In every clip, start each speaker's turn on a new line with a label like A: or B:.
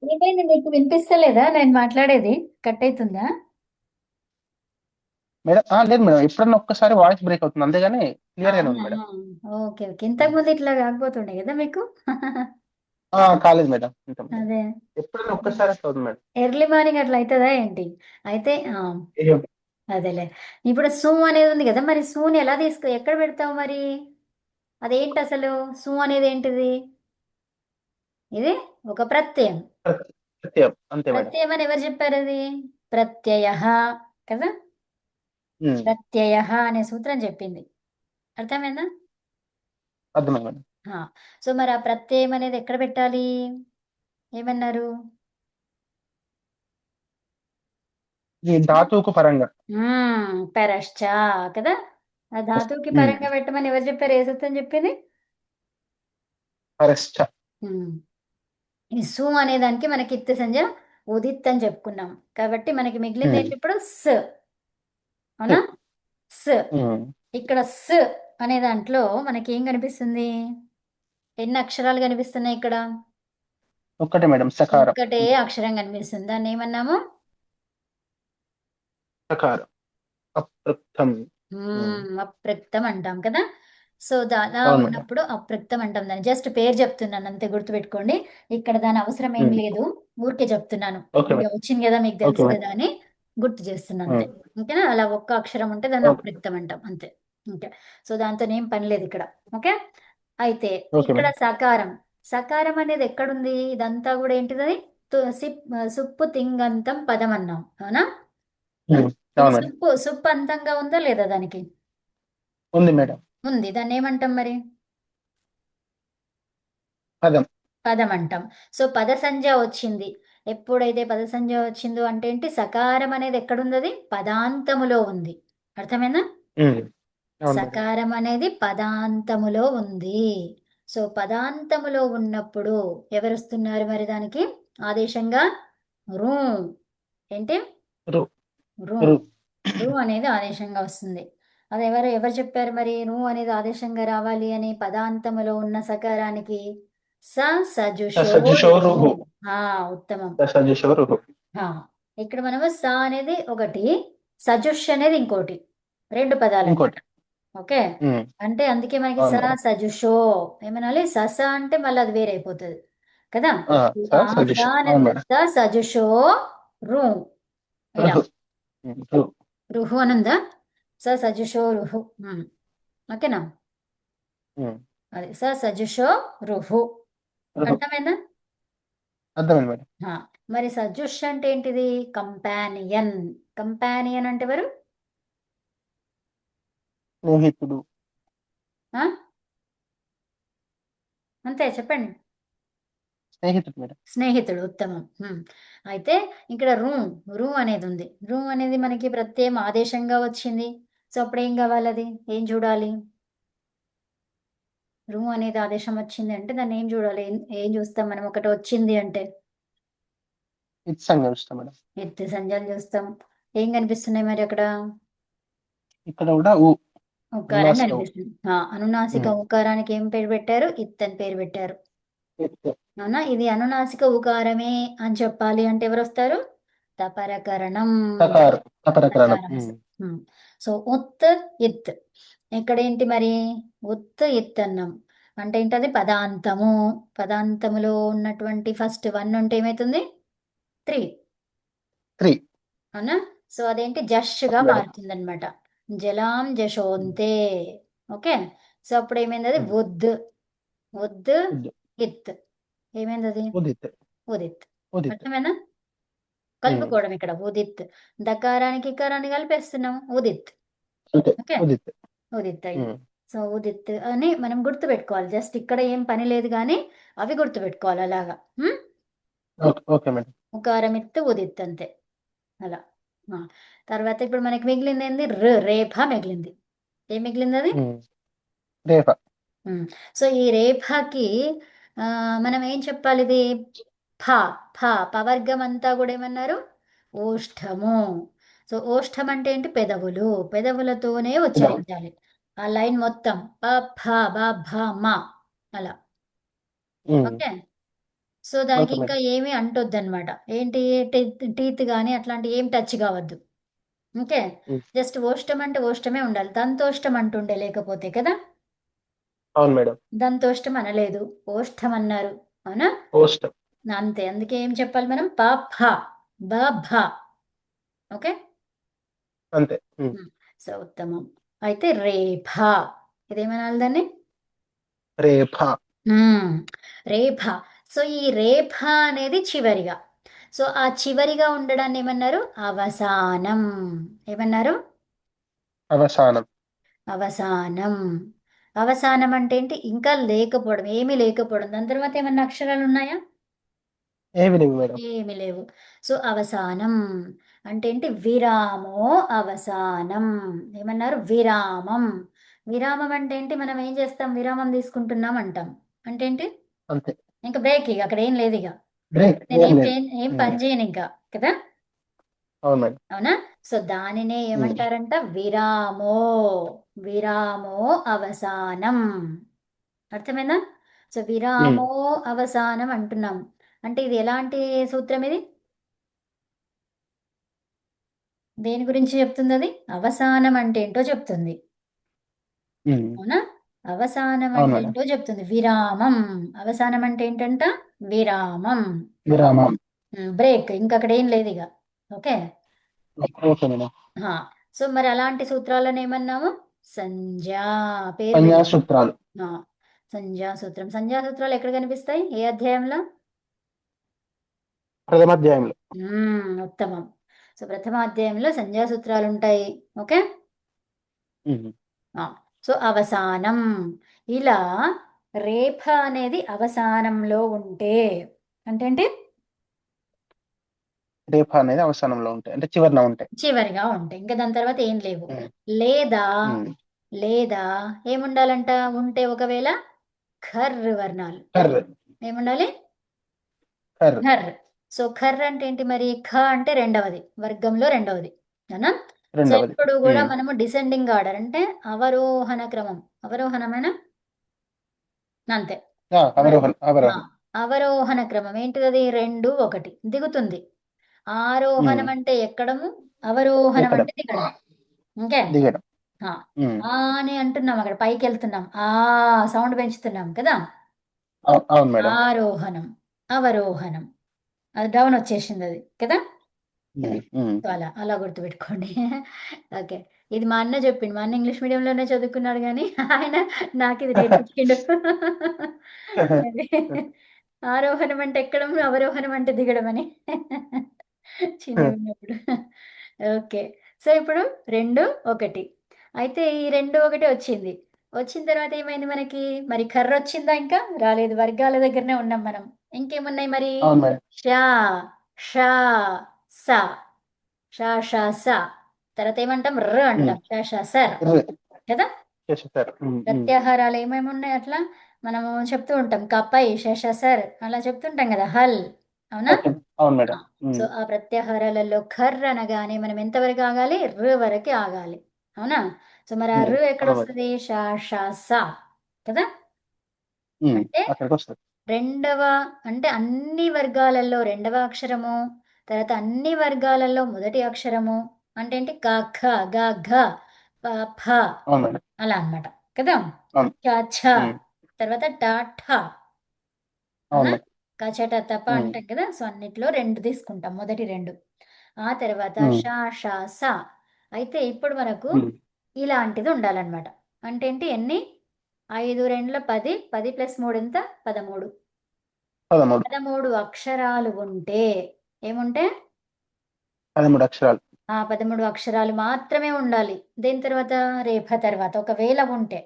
A: ఏమైంది, మీకు వినిపిస్తలేదా నేను మాట్లాడేది? కట్ అవుతుందా?
B: మేడం లేదు మేడం, ఎప్పుడన్నా ఒక్కసారి వాయిస్ బ్రేక్ అవుతుంది అంతేగాని క్లియర్ గానే ఉంది
A: అవునా?
B: మేడం.
A: ఓకే ఓకే, ఇంతకు ముందు ఇట్లా కాకపోతుండే కదా మీకు?
B: కాలేదు మేడం ఇంత ముందు.
A: అదే.
B: ఎప్పుడన్నా ఒక్కసారి అట్లా అవుతుంది మేడం.
A: ఎర్లీ మార్నింగ్ అట్లా అవుతుందా ఏంటి? అయితే
B: ఏం-
A: అదేలే. ఇప్పుడు సూ అనేది ఉంది కదా, మరి సూని ఎలా ఎక్కడ పెడతావు మరి? అదేంటి అసలు? సూ అనేది ఏంటిది? ఇది ఒక ప్రత్యయం.
B: సత్యం అంతే మేడం.
A: ప్రత్యయం అని ఎవరు చెప్పారు? అది ప్రత్యయ కదా.
B: ఉమ్,
A: ప్రత్యయ అనే సూత్రం చెప్పింది. అర్థమైందా?
B: అర్థమైంది మేడం.
A: ఆ, సో మరి ఆ ప్రత్యయం అనేది ఎక్కడ పెట్టాలి? ఏమన్నారు?
B: ఈ ధాతువుకు పరంగా.
A: పరశ్చ కదా. ఆ ధాతువుకి
B: ఉమ్,
A: పరంగా పెట్టమని ఎవరు చెప్పారు? ఏ సూత్రం చెప్పింది?
B: పరశ్చ.
A: ఉమ్, ఈ సు అనే దానికి మనకి ఇత్తు సంజ్ఞ ఉదిత్ అని చెప్పుకున్నాం. కాబట్టి మనకి మిగిలింది
B: ఉమ్,
A: ఏంటి ఇప్పుడు? స్. అవునా?
B: స్.
A: స్.
B: ఉమ్,
A: ఇక్కడ స్ అనే దాంట్లో మనకి ఏం కనిపిస్తుంది? ఎన్ని అక్షరాలు కనిపిస్తున్నాయి ఇక్కడ?
B: ఒక్కటే మేడం, సకారం
A: ఒక్కటే
B: అంతే.
A: అక్షరం కనిపిస్తుంది. దాన్ని ఏమన్నాము?
B: సకారం. అపృక్తం. ఉమ్,
A: అప్రక్తం అంటాం కదా. సో అలా
B: అవును మేడం.
A: ఉన్నప్పుడు అప్రక్తం అంటాం. దాన్ని జస్ట్ పేరు చెప్తున్నాను అంతే, గుర్తుపెట్టుకోండి. ఇక్కడ దాని అవసరం ఏం
B: ఉమ్,
A: లేదు. ఊరికే చెప్తున్నాను.
B: ఓకే
A: ఇక
B: మేడం.
A: వచ్చింది కదా, మీకు
B: ఓకే
A: తెలుసు
B: మేడం.
A: కదా అని గుర్తు చేస్తున్నా అంతే.
B: ఉమ్,
A: ఓకేనా? అలా ఒక్క అక్షరం ఉంటే దాన్ని
B: ఓకే.
A: అప్రక్తం అంటాం అంతే. ఓకే. సో దాంతో ఏం పని లేదు ఇక్కడ. ఓకే. అయితే
B: ఓకే
A: ఇక్కడ
B: మేడం.
A: సకారం. సకారం అనేది ఎక్కడుంది? ఇదంతా కూడా ఏంటిది? సుప్పు తింగంతం పదం అన్నాం, అవునా?
B: ఉమ్,
A: ఈ
B: అవును మేడం.
A: సుప్పు అంతంగా ఉందా లేదా దానికి?
B: ఉంది మేడం.
A: ఉంది. దాన్ని ఏమంటాం మరి?
B: పదం.
A: పదం అంటాం. సో పద సంజ్ఞ వచ్చింది. ఎప్పుడైతే పద సంజ్ఞ వచ్చిందో అంటే ఏంటి? సకారం అనేది ఎక్కడుంది? అది పదాంతములో ఉంది. అర్థమైందా?
B: ఉమ్, అవును మేడం.
A: సకారం అనేది పదాంతములో ఉంది. సో పదాంతములో ఉన్నప్పుడు ఎవరు వస్తున్నారు మరి దానికి ఆదేశంగా? రు. ఏంటి?
B: రు.
A: రు.
B: రు.
A: రు అనేది ఆదేశంగా వస్తుంది. అది ఎవరు ఎవరు చెప్పారు మరి రు అనేది ఆదేశంగా రావాలి అని పదాంతములో ఉన్న సకారానికి? స సజుషో రుహు.
B: సజుషోరుహు.
A: ఆ, ఉత్తమం.
B: సజుషోరుహు.
A: ఆ, ఇక్కడ మనము స అనేది ఒకటి, సజుష్ అనేది ఇంకోటి. రెండు పదాలు అన్నమాట.
B: ఇంకోటి.
A: ఓకే.
B: ఉమ్,
A: అంటే అందుకే మనకి స
B: అవును మేడం.
A: సజుషో ఏమనాలి? సస అంటే మళ్ళీ అది వేరైపోతుంది కదా. ఆ స
B: సజుష అవును
A: అనేది
B: మేడం.
A: స సజుషో రు. ఇలా
B: రుహు. రు.
A: రుహు అనుందా? స సజుషో రుహు. ఓకేనా?
B: ఉమ్,
A: అది స సజుషో రుహు.
B: రుహు.
A: అర్థమైందా?
B: అర్థమైంది మేడం.
A: ఆ, మరి సజుష్ అంటే ఏంటిది? కంపానియన్. కంపానియన్ అంటే ఎవరు?
B: స్నేహితుడు.
A: ఆ, అంతే చెప్పండి.
B: స్నేహితుడు మేడం.
A: స్నేహితుడు, ఉత్తమం. అయితే ఇక్కడ రూమ్. రూమ్ అనేది ఉంది. రూమ్ అనేది మనకి ప్రత్యయం ఆదేశంగా వచ్చింది. సో అప్పుడు ఏం కావాలి? అది ఏం చూడాలి? రూమ్ అనేది ఆదేశం వచ్చింది అంటే దాన్ని ఏం చూడాలి? ఏం చూస్తాం మనం ఒకటి వచ్చింది అంటే?
B: ఇత్సంగా చూస్తాం మేడం.
A: ఎత్తి సంజాలు చూస్తాం. ఏం కనిపిస్తున్నాయి మరి అక్కడ?
B: ఇక్కడ కూడా
A: ఉకారం
B: ఉల్లాసిక
A: కనిపిస్తుంది. అనునాసిక
B: ఉమ్,
A: ఉకారానికి ఏం పేరు పెట్టారు? ఇత్ అని పేరు పెట్టారు.
B: ఇత్.
A: అవునా? ఇది అనునాసిక ఉకారమే అని చెప్పాలి అంటే ఎవరు వస్తారు? తపరకరణం.
B: తకారం. తపరకరణం.
A: తకారం వస్తుంది. సో ఉత్, ఇత్. ఇక్కడ ఏంటి మరి? ఉత్ ఇత్ అన్నాం అంటే ఏంటది? పదాంతము. పదాంతములో ఉన్నటువంటి ఫస్ట్ వన్ ఉంటే ఏమైతుంది? త్రీ.
B: త్రీ.
A: అవునా? సో అదేంటి? జష్గా
B: అవును మేడం.
A: మారుతుంది అనమాట. జలాం జశోంతే. ఓకే. సో అప్పుడు ఏమైంది? అది
B: ఉమ్,
A: ఉద్. ఉద్
B: ఉద్.
A: ఇత్. ఏమైంది అది?
B: ఉదిత్.
A: ఉదిత్.
B: ఉదిత్.
A: అర్థమేనా?
B: ఉమ్,
A: కలుపుకోవడం ఇక్కడ ఉదిత్. దకారానికి ఇకారాన్ని కలిపేస్తున్నాం. ఉదిత్.
B: అంతే.
A: ఓకే.
B: ఉదిత్.
A: ఉదిత్ అయింది.
B: ఉమ్,
A: సో ఉదిత్ అని మనం గుర్తుపెట్టుకోవాలి. జస్ట్ ఇక్కడ ఏం పని లేదు కానీ అవి గుర్తుపెట్టుకోవాలి అలాగా.
B: Okay okay madam.
A: ఉకారమిత్తు ఉదిత్ అంతే. అలా. ఆ, తర్వాత ఇప్పుడు మనకి మిగిలింది ఏంది? రేఫ మిగిలింది. ఏం మిగిలింది అది?
B: ఉమ్, రేఫ.
A: ఉమ్, సో ఈ రేఫకి మనం ఏం చెప్పాలి? ఇది ఫ. ఫ పవర్గం అంతా కూడా ఏమన్నారు? ఓష్ఠము. సో ఓష్ఠం అంటే ఏంటి? పెదవులు. పెదవులతోనే
B: ఇదాం.
A: ఉచ్చరించాలి. ఆ లైన్ మొత్తం ప ఫ బ భ మ అలా.
B: ఉమ్,
A: ఓకే. సో దానికి
B: ఓకే
A: ఇంకా
B: మేడం.
A: ఏమీ అంటొద్దు అనమాట. ఏంటి, టీత్ కానీ అట్లాంటి ఏం టచ్ కావద్దు. ఓకే.
B: ఉమ్.
A: జస్ట్ ఓష్టం అంటే ఓష్టమే ఉండాలి. దంతోష్టం అంటుండే లేకపోతే కదా.
B: అవును మేడం.
A: దంతోష్టం అనలేదు, ఓష్టం అన్నారు. అవునా.
B: పోస్ట్.
A: అంతే, అందుకే ఏం చెప్పాలి మనం, ప ఫ బ భ. ఓకే.
B: అంతే. ఉమ్.
A: ఉమ్. సో ఉత్తమం. అయితే రేఫ, ఇదేమనాలి దాన్ని.
B: రేఫ.
A: ఉమ్, రేఫ. సో ఈ రేఫ అనేది చివరిగా. సో ఆ చివరిగా ఉండడాన్ని ఏమన్నారు, అవసానం. ఏమన్నారు,
B: అవసానం.
A: అవసానం. అవసానం అంటే ఏంటి, ఇంకా లేకపోవడం, ఏమీ లేకపోవడం. దాని తర్వాత ఏమన్నా అక్షరాలు ఉన్నాయా,
B: ఏమి లేవు మేడం.
A: ఏమి లేవు. సో అవసానం అంటే ఏంటి, విరామో అవసానం. ఏమన్నారు, విరామం. విరామం అంటే ఏంటి, మనం ఏం చేస్తాం, విరామం తీసుకుంటున్నాం అంటాం. అంటే ఏంటి,
B: అంతే.
A: ఇంకా బ్రేక్, ఇక అక్కడ ఏం లేదు ఇక.
B: బ్రేక్
A: నేను
B: ఏం
A: ఏం
B: లేదు.
A: ఏం
B: ఉమ్.
A: పని చేయను ఇంకా కదా.
B: అవును మేడం.
A: అవునా. సో దానినే
B: ఉమ్.
A: ఏమంటారంట, విరామో. విరామో అవసానం. అర్థమైందా. సో
B: ఉమ్.
A: విరామో అవసానం అంటున్నాం. అంటే ఇది ఎలాంటి సూత్రం ఇది, దేని గురించి చెప్తుంది, అది అవసానం అంటే ఏంటో చెప్తుంది.
B: ఉమ్.
A: అవునా. అవసానం
B: అవును
A: అంటే
B: మేడం.
A: ఏంటో చెప్తుంది, విరామం. అవసానం అంటే ఏంటంట, విరామం.
B: విరామం.
A: బ్రేక్, ఇంక అక్కడ ఏం లేదు ఇక. ఓకే.
B: Okay madam.
A: ఆ, సో మరి అలాంటి సూత్రాలను ఏమన్నాము, సంజ్ఞా. పేరు
B: సంజ్ఞా
A: పెట్టు.
B: సూత్రాలు.
A: ఆ, సంజ్ఞా సూత్రం. సంజ్ఞా సూత్రాలు ఎక్కడ కనిపిస్తాయి, ఏ అధ్యాయంలో.
B: ప్రథమాధ్యాయంలో.
A: ఉత్తమం. సో ప్రథమాధ్యాయంలో సంజ్ఞా సూత్రాలు ఉంటాయి. ఓకే.
B: ఉమ్.
A: ఆ, సో అవసానం. ఇలా రేఫ అనేది అవసానంలో ఉంటే, అంటే ఏంటి,
B: రేఫ అనేది అవసానంలో ఉంటాయి, అంటే చివరన ఉంటాయి.
A: చివరిగా ఉంటాయి, ఇంకా దాని తర్వాత ఏం లేవు.
B: ఉమ్.
A: లేదా,
B: ఉమ్.
A: లేదా ఏముండాలంట, ఉంటే ఒకవేళ ఖర్ వర్ణాలు.
B: కర్ర్.
A: ఏముండాలి,
B: కర్ర్.
A: ఖర్. సో ఖర్ అంటే ఏంటి మరి, ఖ అంటే రెండవది, వర్గంలో రెండవది. అవునా. సో
B: రెండవది.
A: ఎప్పుడు కూడా
B: ఉమ్.
A: మనము డిసెండింగ్ ఆర్డర్ అంటే అవరోహణ క్రమం, అవరోహణమైన, అంతే.
B: అవరోహణ
A: ఆ,
B: అవరోహణ.
A: అవరోహణ క్రమం ఏంటిది, అది 2 1 దిగుతుంది. ఆరోహణం
B: ఉమ్.
A: అంటే ఎక్కడము, అవరోహణం
B: ఎక్కడం.
A: అంటే దిగడం. ఓకే.
B: దిగడం.
A: ఆ,
B: ఉమ్.
A: ఆ అని అంటున్నాం, అక్కడ పైకి వెళ్తున్నాం, ఆ సౌండ్ పెంచుతున్నాం కదా.
B: అవును మేడం.
A: ఆరోహణం, అవరోహణం. అది డౌన్ వచ్చేసింది అది కదా.
B: ఉమ్. ఉమ్.
A: సో అలా అలా గుర్తుపెట్టుకోండి. ఓకే. ఇది మా అన్న చెప్పిండు, మా అన్న ఇంగ్లీష్ మీడియంలోనే చదువుకున్నాడు కానీ ఆయన నాకు ఇది నేర్పించిండు. అదే, ఆరోహణం అంటే ఎక్కడం, అవరోహణం అంటే దిగడం అని. చిన్నగా ఉన్నప్పుడు. ఓకే. సో ఇప్పుడు 2 1. అయితే ఈ 2 1 వచ్చింది. వచ్చిన తర్వాత ఏమైంది మనకి, మరి కర్ర వచ్చిందా, ఇంకా రాలేదు, వర్గాల దగ్గరనే ఉన్నాం మనం. ఇంకేమున్నాయి మరి,
B: అవును మేడం.
A: షా, షా, సా. షా షా సా. తర్వాత ఏమంటాం, ర్
B: ఉమ్.
A: అంటాం, షా షా సర్
B: ర్.
A: కదా.
B: చేసేసారు. ఉమ్. ఉమ్.
A: ప్రత్యాహారాలు ఏమేమి ఉన్నాయి అట్లా, మనము చెప్తూ ఉంటాం, కపై, శేష సర్ అలా చెప్తుంటాం కదా, హల్. అవునా.
B: ఓకే. అవును
A: ఆ,
B: మేడం.
A: సో
B: ఉమ్.
A: ఆ ప్రత్యాహారాలలో ఖర్ అనగానే మనం ఎంతవరకు ఆగాలి, ర్ వరకు ఆగాలి. అవునా. సో మరి ఆ
B: ఉమ్.
A: ర్ ఎక్కడ
B: అవును మేడం.
A: వస్తుంది, షా షా సా కదా.
B: ఉమ్.
A: అంటే
B: అక్కడికి వస్తుంది.
A: రెండవ, అంటే అన్ని వర్గాలలో రెండవ అక్షరము, తర్వాత అన్ని వర్గాలలో మొదటి అక్షరము. అంటే ఏంటి, క ఖ గ ఘ ప ఫ,
B: అవును మేడం.
A: అలా అన్నమాట కదా.
B: అవును.
A: చ ఛ,
B: ఉమ్.
A: తర్వాత ట ఠ.
B: అవును
A: అవునా.
B: మేడం.
A: కచట తప
B: ఉమ్.
A: అంటాం కదా. సో అన్నిట్లో 2 తీసుకుంటాం, మొదటి 2. ఆ తర్వాత
B: ఉమ్.
A: ష ష స. అయితే ఇప్పుడు మనకు
B: ఉమ్.
A: ఇలాంటిది ఉండాలన్నమాట. అంటే ఏంటి, ఎన్ని, 5 2 10, 10 + 3 ఎంత, 13.
B: 13.
A: 13 అక్షరాలు ఉంటే, ఏముంటే,
B: 13 అక్షరాలు.
A: ఆ 13 అక్షరాలు మాత్రమే ఉండాలి. దేని తర్వాత, రేఫ తర్వాత ఒకవేళ ఉంటే.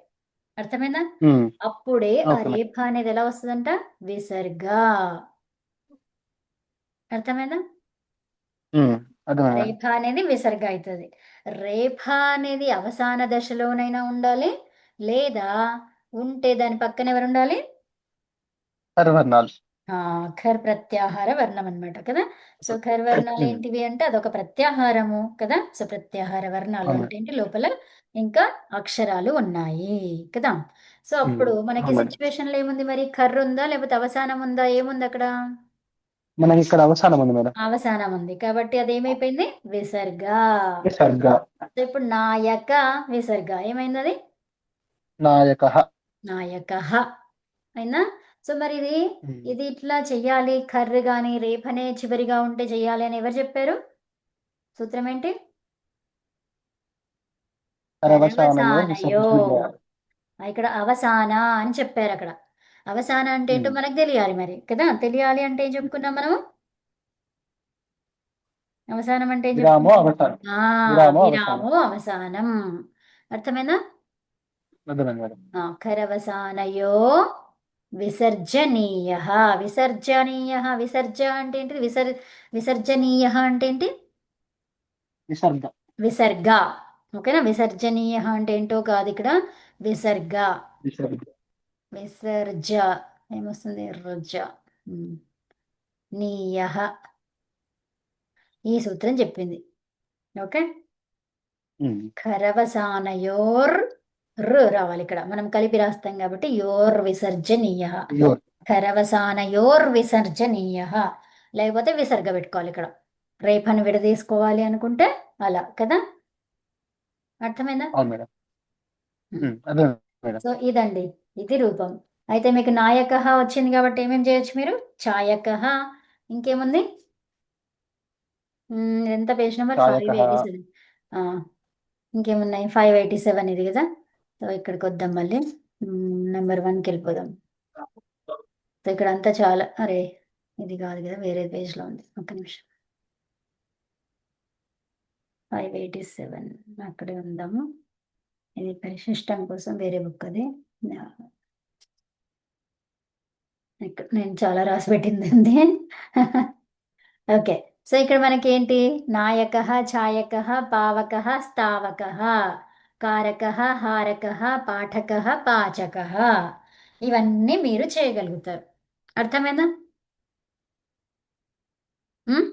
A: అర్థమైందా.
B: ఉమ్.
A: అప్పుడే ఆ
B: ఓకే మేడం.
A: రేఫ అనేది ఎలా వస్తుందంట, విసర్గ. అర్థమైందా.
B: ఉమ్. అర్థమైంది మేడం.
A: రేఫ అనేది విసర్గ అవుతుంది. రేఫ అనేది అవసాన దశలోనైనా ఉండాలి, లేదా ఉంటే దాని పక్కన ఎవరు ఉండాలి,
B: పరివర్ణాలు.
A: ఖర్ ప్రత్యాహార వర్ణం అన్నమాట కదా. సో ఖర్ వర్ణాలు ఏంటివి అంటే అదొక ప్రత్యాహారము కదా. సో ప్రత్యాహార వర్ణాలు
B: అవును
A: అంటే ఏంటి, లోపల ఇంకా అక్షరాలు ఉన్నాయి కదా. సో అప్పుడు మనకి
B: మేడం.
A: సిచ్యువేషన్లో ఏముంది మరి, కర్ర ఉందా లేకపోతే అవసానం ఉందా, ఏముంది అక్కడ?
B: మనకి ఇక్కడ అవసానం ఉంది మేడం.
A: అవసానం ఉంది కాబట్టి అదేమైపోయింది, విసర్గ.
B: విసర్గ.
A: సో ఇప్పుడు నాయక విసర్గ ఏమైంది అది,
B: నాయక.
A: నాయక అయినా. సో మరి ఇది ఇది ఇట్లా చెయ్యాలి, కర్ర కానీ రేపనే చివరిగా ఉంటే చెయ్యాలి అని ఎవరు చెప్పారు? సూత్రం ఏంటి?
B: పరవశానయోర్
A: పరవసానయో.
B: విసర్జనీయ.
A: ఇక్కడ అవసాన అని చెప్పారు అక్కడ. అవసాన అంటే ఏంటో
B: ఉమ్.
A: మనకు తెలియాలి మరి కదా. తెలియాలి అంటే ఏం చెప్పుకున్నాం మనము? అవసానం అంటే ఏం
B: విరామో
A: చెప్పుకున్నాం?
B: అవసానం. విరామో అవసానం.
A: విరామో అవసానం. అర్థమైందా?
B: అర్థమైంది మేడం.
A: ఖరవసానయో విసర్జనీయ. విసర్జనీయ, విసర్జ అంటే ఏంటిది, విసర్జనీయ అంటే ఏంటి,
B: విసర్గ.
A: విసర్గ. ఓకేనా. విసర్జనీయ అంటే ఏంటో కాదు ఇక్కడ, విసర్గ.
B: విసర్గ.
A: విసర్జ ఏమొస్తుంది, రుజ. నీయ, ఈ సూత్రం చెప్పింది. ఓకే.
B: ఉమ్.
A: ఖరవసానయోర్, రు రావాలి ఇక్కడ, మనం కలిపి రాస్తాం కాబట్టి యోర్ విసర్జనీయ.
B: యోర్.
A: ఖరవసానయోర్ విసర్జనీయ, లేకపోతే విసర్గ పెట్టుకోవాలి ఇక్కడ, రేపని విడదీసుకోవాలి అనుకుంటే అలా కదా. అర్థమైందా?
B: అవును మేడం. అదే మేడం.
A: సో ఇదండి, ఇది రూపం. అయితే మీకు నాయక వచ్చింది కాబట్టి ఏమేం చేయొచ్చు మీరు, ఛాయక. ఇంకేముంది, ఎంత పేజ్ నెంబర్
B: ఛాయక.
A: 587. ఇంకేమున్నాయి, 587 ఇది కదా. సో ఇక్కడికి వద్దాం మళ్ళీ, నెంబర్ 1కి వెళ్ళిపోదాం. సో ఇక్కడ అంతా చాలా, అరే ఇది కాదు కదా, వేరే పేజ్లో ఉంది, ఒక్క నిమిషం. 587 అక్కడే ఉందాము. ఇది పరిశిష్టం కోసం వేరే బుక్ అది. ఇక్కడ నేను చాలా రాసి పెట్టింది ఉంది. ఓకే. సో ఇక్కడ మనకి ఏంటి, నాయక, ఛాయక, పావక, స్థావక, కారక, హారక, పాఠక, పాచక, ఇవన్నీ మీరు చేయగలుగుతారు. అర్థమైందా? ఉమ్?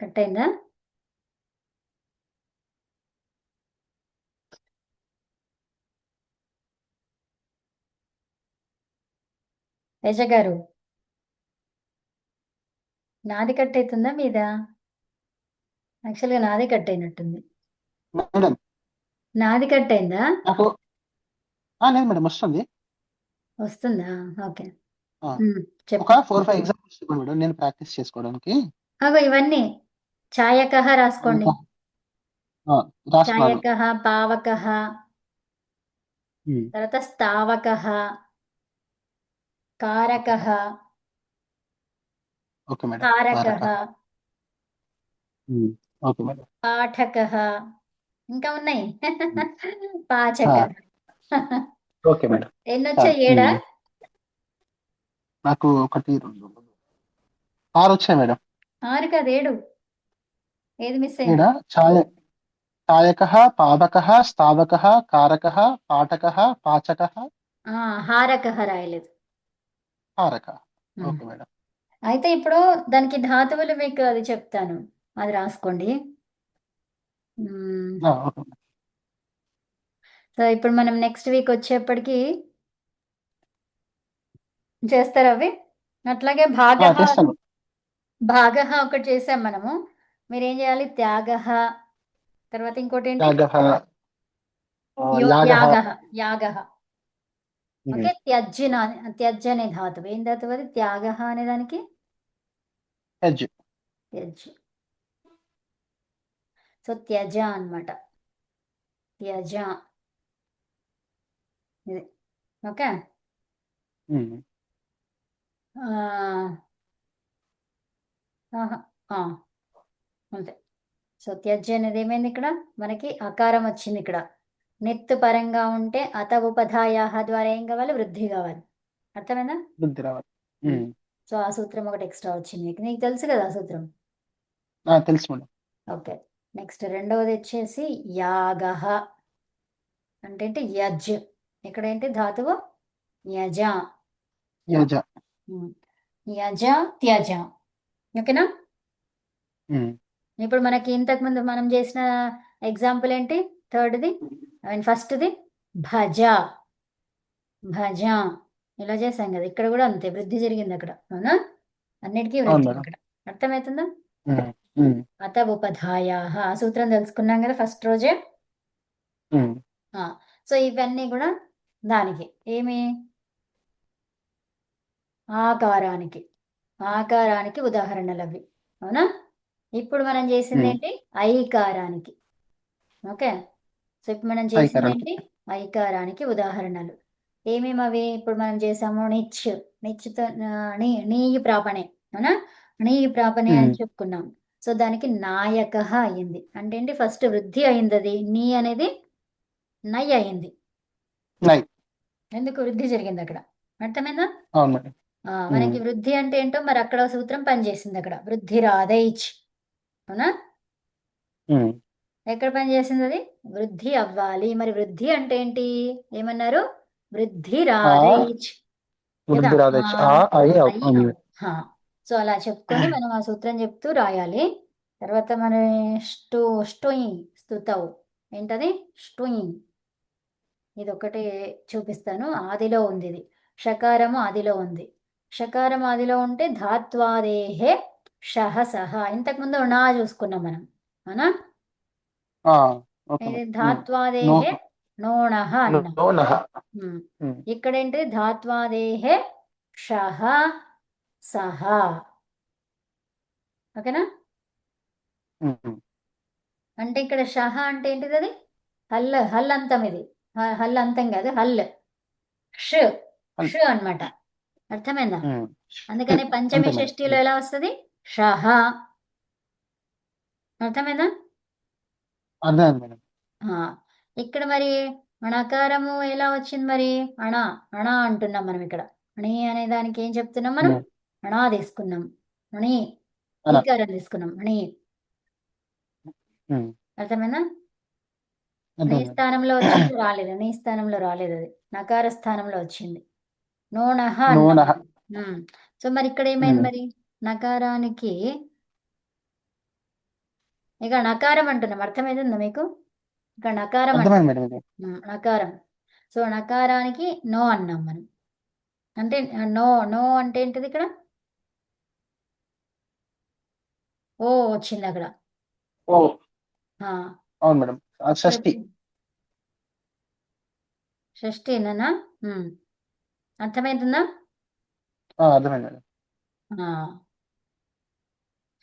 A: కట్ అయిందా? తేజ గారు, నాది కట్ అవుతుందా మీద? యాక్చువల్గా నాది కట్ అయినట్టుంది.
B: మేడం
A: నాది కట్ అయిందా?
B: నాకు లేదు మేడం వస్తుంది.
A: వస్తుందా? ఓకే.
B: ఆ,
A: చెప్పు.
B: ఒక 4-5 ఎగ్జాంపుల్స్ చెప్పండి మేడం, నేను ప్రాక్టీస్ చేసుకోవడానికి.
A: అగో ఇవన్నీ ఛాయక రాసుకోండి.
B: ఆ, రాస్తున్నాను.
A: ఛాయక, పావక,
B: ఉమ్.
A: తర్వాత స్థావక, కారక,
B: ఓకే మేడం.
A: హారక,
B: కారక. Okay madam.
A: పాఠక, ఇంకా ఉన్నాయి.
B: ఆ,
A: పాచక.
B: Okay madam.
A: ఎన్నొచ్చాయి, 7?
B: నాకు 1, 2, 6 వచ్చాయి మేడం.
A: 6 కాదు 7. ఏది మిస్
B: ఈడ
A: అయింది?
B: ఛాయక, పావక, స్థావక, కారక, పాఠక, పాచక,
A: హారక రాయలేదు.
B: హారక.
A: ఉమ్.
B: Okay madam.
A: అయితే ఇప్పుడు దానికి ధాతువులు మీకు అది చెప్తాను, అది రాసుకోండి.
B: Okay madam.
A: సో ఇప్పుడు మనం నెక్స్ట్ వీక్ వచ్చేప్పటికి చేస్తారు అవి. అట్లాగే
B: చేస్తాను.
A: భాగ ఒకటి చేసాం మనము. మీరేం చేయాలి, త్యాగ, తర్వాత ఇంకోటి ఏంటి,
B: యాగః, యాగః.
A: యాగ. యాగ. ఓకే. త్యజ్య అనే ధాతువు, ఏం ధాతువు అది, త్యాగ అనే దానికి
B: హెజ్.
A: త్యజ్. సో త్యజ అన్నమాట, త్యజ ఇది. ఓకే. ఆహా, అంతే. సో త్యజ్య అనేది ఏమైంది, ఇక్కడ మనకి అకారం వచ్చింది. ఇక్కడ నిత్తు పరంగా ఉంటే అత ఉపధాయాహ ద్వారా ఏం కావాలి, వృద్ధి కావాలి. అర్థమైందా?
B: బుద్ధి రావాలి.
A: సో ఆ సూత్రం ఒకటి ఎక్స్ట్రా వచ్చింది మీకు, నీకు తెలుసు కదా ఆ సూత్రం.
B: తెలుసు మేడం.
A: ఓకే. నెక్స్ట్ రెండవది వచ్చేసి యాగః అంటే ఏంటి యజ్. ఇక్కడ ఏంటి ధాతువు యజ.
B: యజ.
A: ఉమ్. యజ త్యజ. ఓకేనా.
B: ఉమ్.
A: ఇప్పుడు మనకి ఇంతకుముందు మనం చేసిన ఎగ్జాంపుల్ ఏంటి థర్డ్ది, ఐ మీన్ ఫస్ట్ది భజ. భజ ఇలా చేసాం కదా, ఇక్కడ కూడా అంతే వృద్ధి జరిగింది అక్కడ, అవునా. అన్నిటికీ
B: అవును
A: వృద్ధి
B: మేడం.
A: అక్కడ. అర్థమవుతుందా.
B: ఉమ్. ఉమ్.
A: అత ఉపధాయాః ఆ సూత్రం తెలుసుకున్నాం కదా ఫస్ట్ రోజే.
B: ఉమ్.
A: ఆ, సో ఇవన్నీ కూడా దానికి ఏమి ఆకారానికి, ఆకారానికి ఉదాహరణలు అవి, అవునా. ఇప్పుడు మనం చేసింది
B: ఉమ్.
A: ఏంటి ఐకారానికి. ఓకే. సో ఇప్పుడు మనం చేసింది
B: ఐకారానికి.
A: ఏంటి ఐకారానికి ఉదాహరణలు. ఏమేమి అవి ఇప్పుడు మనం చేసాము నిచ్. నిచ్తో నీ ప్రాపణే, అవునా. నీ ప్రాపణే అని
B: ఉమ్.
A: చెప్పుకున్నాం. సో దానికి నాయక అయింది అంటే ఏంటి ఫస్ట్ వృద్ధి అయింది, అది నీ అనేది నై అయింది.
B: నై.
A: ఎందుకు వృద్ధి జరిగింది అక్కడ, అర్థమైందా.
B: అవును మేడం. ఉమ్.
A: మనకి వృద్ధి అంటే ఏంటో మరి అక్కడ సూత్రం పనిచేసింది, అక్కడ వృద్ధి రాదైచ్, అవునా.
B: ఉమ్.
A: ఎక్కడ పని చేసింది అది, వృద్ధి అవ్వాలి. మరి వృద్ధి అంటే ఏంటి ఏమన్నారు, వృద్ధి
B: ఆ
A: రాదైచ్ కదా.
B: వృద్ధి రాదచ్చు ఆ ఐ
A: అయి
B: అవు.
A: అవు. హా. సో అలా చెప్పుకొని మనం ఆ సూత్రం చెప్తూ రాయాలి. తర్వాత మన స్టోయింగ్ స్తుతవు ఏంటది స్టోయింగ్. ఇది ఒకటి చూపిస్తాను, ఆదిలో ఉంది ఇది. షకారము ఆదిలో ఉంది. షకారం ఆదిలో ఉంటే ధాత్వాదేహే షహ సహ. ఇంతకుముందు నా చూసుకున్నాం మనం, అవునా.
B: ఆ ఓకే
A: ఇది
B: మేడం. నో.
A: ధాత్వాదేహే నోణః అన్నాం.
B: నోనహ.
A: ఉమ్.
B: ఉమ్.
A: ఇక్కడేంటి ధాత్వాదేహే షహ సహ. ఓకేనా.
B: ఉమ్.
A: అంటే ఇక్కడ షహ అంటే ఏంటిది అది హల్, హల్ అంతం ఇది. హల్ అంతం కాదు, హల్ ష్.
B: అన్-
A: ష్ అన్నమాట. అర్థమైందా.
B: ఉమ్.
A: అందుకని పంచమి
B: అంతే మేడం.
A: షష్ఠిలో ఎలా వస్తుంది షహ. అర్థమైందా.
B: అర్థమైంది మేడం.
A: ఆ, ఇక్కడ మరి అణకారము ఎలా వచ్చింది మరి అణ. అణ అంటున్నాం మనం ఇక్కడ. అణి అనే దానికి ఏం చెప్తున్నాం మనం,
B: ఉమ్.
A: అణా తీసుకున్నాం. అణి
B: అలా.
A: ఈకారం తీసుకున్నాం అణి.
B: ఉమ్.
A: అర్థమైందా. నీ
B: అర్థమైంది మేడం.
A: స్థానంలో వచ్చింది రాలేదు, నీ స్థానంలో రాలేదు, అది నకార స్థానంలో వచ్చింది. నోణహ అన్నాం
B: నోనహ.
A: మనం. సో మరి ఇక్కడ ఏమైంది
B: ఉమ్.
A: మరి నకారానికి, ఇక నకారం అంటున్నాం, అర్థమైందా మీకు. ఇక నకారం
B: అర్థమైంది
A: అంటున్నాం.
B: మేడం ఇది.
A: నకారం. సో నకారానికి నో అన్నాం మనం. అంటే నో, నో అంటే ఏంటిది ఇక్కడ ఓ వచ్చింది అక్కడ.
B: ఓ.
A: ఆ,
B: అవును మేడం. షష్ఠి.
A: షష్ఠినా. అర్థమవుతుందా.
B: అర్థమైంది మేడం.
A: ఆ,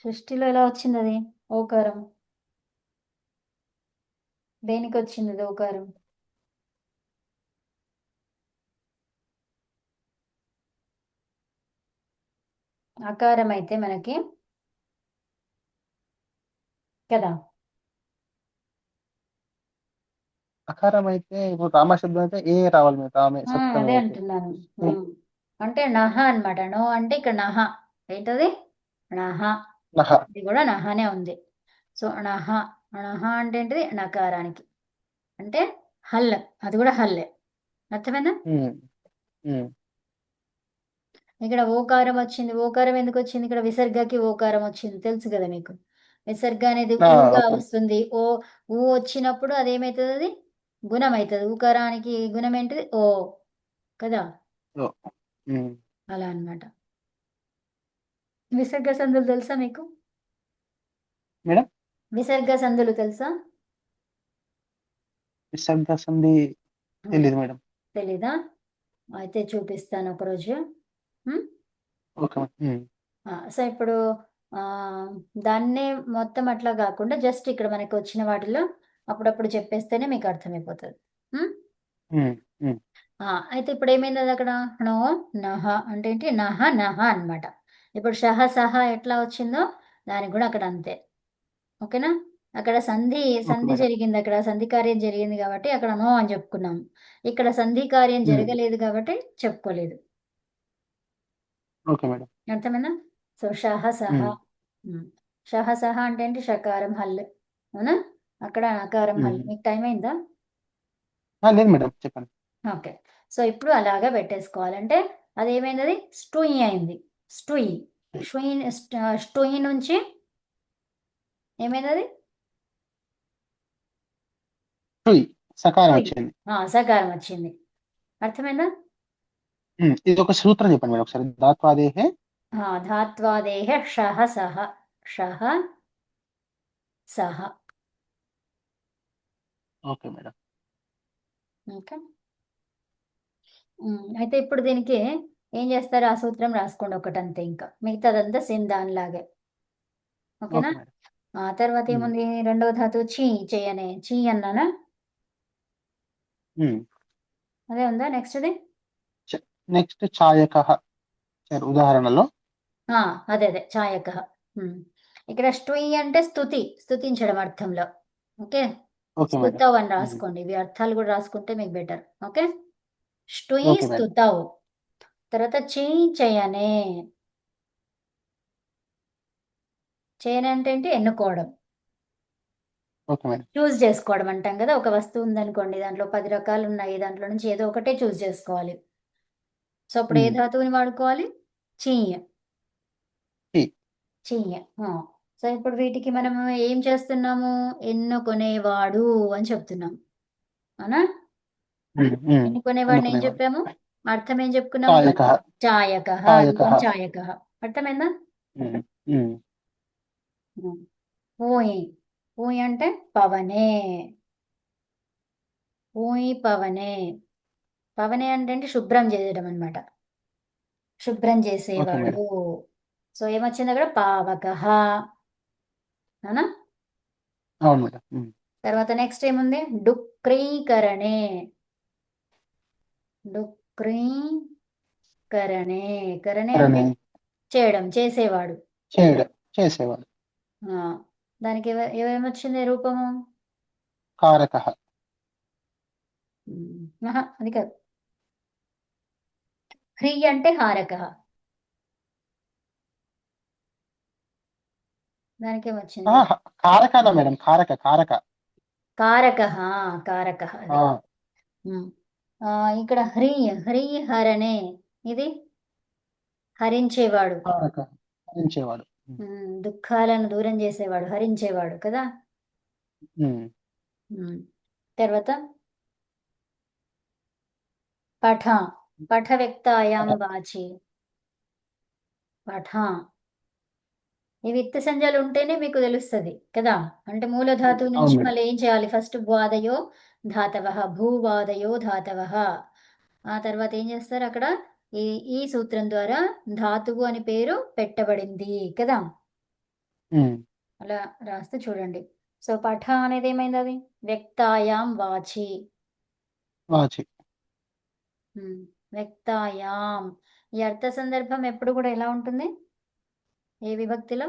A: షష్ఠిలో ఎలా వచ్చింది అది ఓకారం, దేనికి వచ్చింది అది ఓకారం. అకారం అయితే మనకి కదా.
B: అకారం అయితే ఇప్పుడు రామశబ్దం అయితే ఏ రావాలి మేడం, రామే సప్తమి
A: అదే
B: అయితే.
A: అంటున్నాను. అంటే నహ అన్నమాట. నో అంటే ఇక్కడ నహ ఏంటది నహ.
B: నహ.
A: ఇది కూడా నహనే ఉంది. సో నహ. నహ అంటే ఏంటిది నకారానికి, అంటే హల్, అది కూడా హల్లే. అర్థమైందా.
B: ఉమ్. ఉమ్.
A: ఇక్కడ ఓకారం వచ్చింది, ఓకారం ఎందుకు వచ్చింది ఇక్కడ, విసర్గకి ఓకారం వచ్చింది తెలుసు కదా మీకు. విసర్గ అనేది ఊగా
B: ఓకే.
A: వస్తుంది. ఊ వచ్చినప్పుడు అదేమవుతుంది, అది గుణం అవుతుంది. ఊకారానికి గుణం ఏంటిది ఓ కదా.
B: ఓ. ఉమ్.
A: అలా అన్నమాట. విసర్గ సందులు తెలుసా మీకు,
B: మేడం.
A: విసర్గ సందులు తెలుసా.
B: విసర్గ సంధి తెలియదు మేడం.
A: తెలీదా. అయితే చూపిస్తాను ఒకరోజు. ఉమ్.
B: Okay madam.
A: సో ఇప్పుడు ఆ, దాన్నే మొత్తం అట్లా కాకుండా జస్ట్ ఇక్కడ మనకి వచ్చిన వాటిలో అప్పుడప్పుడు చెప్పేస్తేనే మీకు అర్థమైపోతుంది. ఉమ్.
B: ఉమ్. ఉమ్.
A: అయితే ఇప్పుడు ఏమైంది అది అక్కడ నో నహ అంటే ఏంటి నహ నహ అన్నమాట. ఇప్పుడు షహ సహ ఎట్లా వచ్చిందో దానికి కూడా అక్కడ అంతే. ఓకేనా. అక్కడ సంధి,
B: ఓకే
A: సంధి
B: మేడం.
A: జరిగింది, అక్కడ సంధి కార్యం జరిగింది కాబట్టి అక్కడ నో అని చెప్పుకున్నాం. ఇక్కడ సంధి కార్యం
B: ఉమ్.
A: జరగలేదు కాబట్టి చెప్పుకోలేదు.
B: Okay madam.
A: అర్థమైందా. సో షహ సహ.
B: ఉమ్.
A: ఉమ్. షహ సహ అంటే ఏంటి షకారం హల్, అవునా? అక్కడ అకారం హల్.
B: ఉమ్.
A: మీకు టైం అయిందా?
B: లేదు మేడం, చెప్పండి.
A: ఓకే. సో ఇప్పుడు అలాగా పెట్టేసుకోవాలంటే అదేమైంది, అది స్టూయి అయింది. స్టూయి. షుయి స్టూయి నుంచి ఏమైంది అది?
B: టుయ్, సకారం
A: స్టూయి.
B: వచ్చింది.
A: సకారం వచ్చింది. అర్థమైందా?
B: ఇది ఒక సూత్రం చెప్పండి మేడం ఒకసారి. దాత్వాదేహే.
A: ధాత్వాదేహ షహ సహ. షహ సహ.
B: Okay madam.
A: ఓకే. అయితే ఇప్పుడు దీనికి ఏం చేస్తారు, ఆ సూత్రం రాసుకోండి ఒకటంతే, ఇంకా మిగతాదంతా సేమ్ దానిలాగే. ఓకేనా?
B: Okay madam.
A: తర్వాత
B: ఉమ్.
A: ఏముంది, రెండవ ధాతువు చీ, చేయనే, చీ అన్నానా?
B: ఉమ్.
A: అదే ఉందా నెక్స్ట్ది?
B: నెక్స్ట్ ఛాయక, ఉదాహరణలో.
A: అదే అదే ఛాయక. ఇక్కడ స్టుయి అంటే స్తుతి, స్తుతించడం అర్థంలో. ఓకే.
B: Okay madam.
A: స్తుతవ్ అని
B: ఉమ్.
A: రాసుకోండి, ఇవి అర్థాలు కూడా రాసుకుంటే మీకు బెటర్. ఓకే. స్టుయి
B: ఓకే మేడం.
A: స్తుతవ్. తర్వాత చీ, చేయనే. చేయనే అంటే ఏంటి, ఎన్నుకోవడం,
B: ఓకే మేడం.
A: చూస్ చేసుకోవడం అంటాం కదా. ఒక వస్తువు ఉందనుకోండి, దాంట్లో 10 రకాలు ఉన్నాయి, దాంట్లో నుంచి ఏదో ఒకటే చూస్ చేసుకోవాలి. సో అప్పుడు ఏ
B: ఉమ్.
A: ధాతువుని వాడుకోవాలి? చీయ.
B: టి.
A: చీయ. సో ఇప్పుడు వీటికి మనం ఏం చేస్తున్నాము, ఎన్నుకునేవాడు అని చెప్తున్నాం. అవునా?
B: ఉమ్.
A: ఎన్నుకునేవాడిని ఏం
B: ఎన్నుకునేవాడు.
A: చెప్పాము, అర్థం ఏం చెప్పుకున్నాము?
B: ఛాయక.
A: ఛాయక.
B: ఛాయక.
A: రూపం ఛాయక. అర్థమైందా?
B: ఉమ్. ఉమ్.
A: ఊయి. ఊయి అంటే పవనే. ఊయి పవనే. పవనే అంటే ఏంటి, శుభ్రం చేయడం అనమాట. శుభ్రం
B: ఓకే మేడం.
A: చేసేవాడు. సో ఏమొచ్చింది అక్కడ, పావకః. అవునా?
B: అవును మేడం.
A: తర్వాత నెక్స్ట్ ఏముంది, డుక్రీకరణే. డుక్రీకరణే. కరణే అంటే
B: కరణే.
A: చేయడం, చేసేవాడు.
B: చేయడం, చేసేవాడు.
A: ఆ, దానికి ఏమేమొచ్చింది రూపము?
B: కారక.
A: అది కాదు. హ్రీ అంటే హారక. దానికి ఏమొచ్చింది?
B: కారకనా మేడం, కారక కారక.
A: కారక. కారక
B: ఆ,
A: అది. ఉమ్. ఇక్కడ హ్రీ, హ్రీ హరణే, ఇది హరించేవాడు.
B: కారక హరించేవాడు.
A: దుఃఖాలను దూరం చేసేవాడు, హరించేవాడు కదా.
B: ఉమ్.
A: ఉమ్. తర్వాత పఠ. పఠ వ్యక్తాయాం వాచి. పఠ. ఈ విత్త సంజ్ఞలు ఉంటేనే మీకు తెలుస్తుంది కదా. అంటే మూలధాతువు
B: అవును
A: నుంచి
B: మేడం.
A: మళ్ళీ ఏం చేయాలి, ఫస్ట్ భూవాదయో ధాతవ, భూవాదయో ధాతవ. ఆ తర్వాత ఏం చేస్తారు అక్కడ, ఈ ఈ సూత్రం ద్వారా ధాతువు అని పేరు పెట్టబడింది కదా.
B: ఉమ్.
A: అలా రాస్తే చూడండి. సో పఠ అనేది ఏమైంది, అది వ్యక్తాయాం వాచి.
B: వాచి.
A: వ్యక్తాయాం. ఈ అర్థ సందర్భం ఎప్పుడు కూడా ఎలా ఉంటుంది, ఏ విభక్తిలో?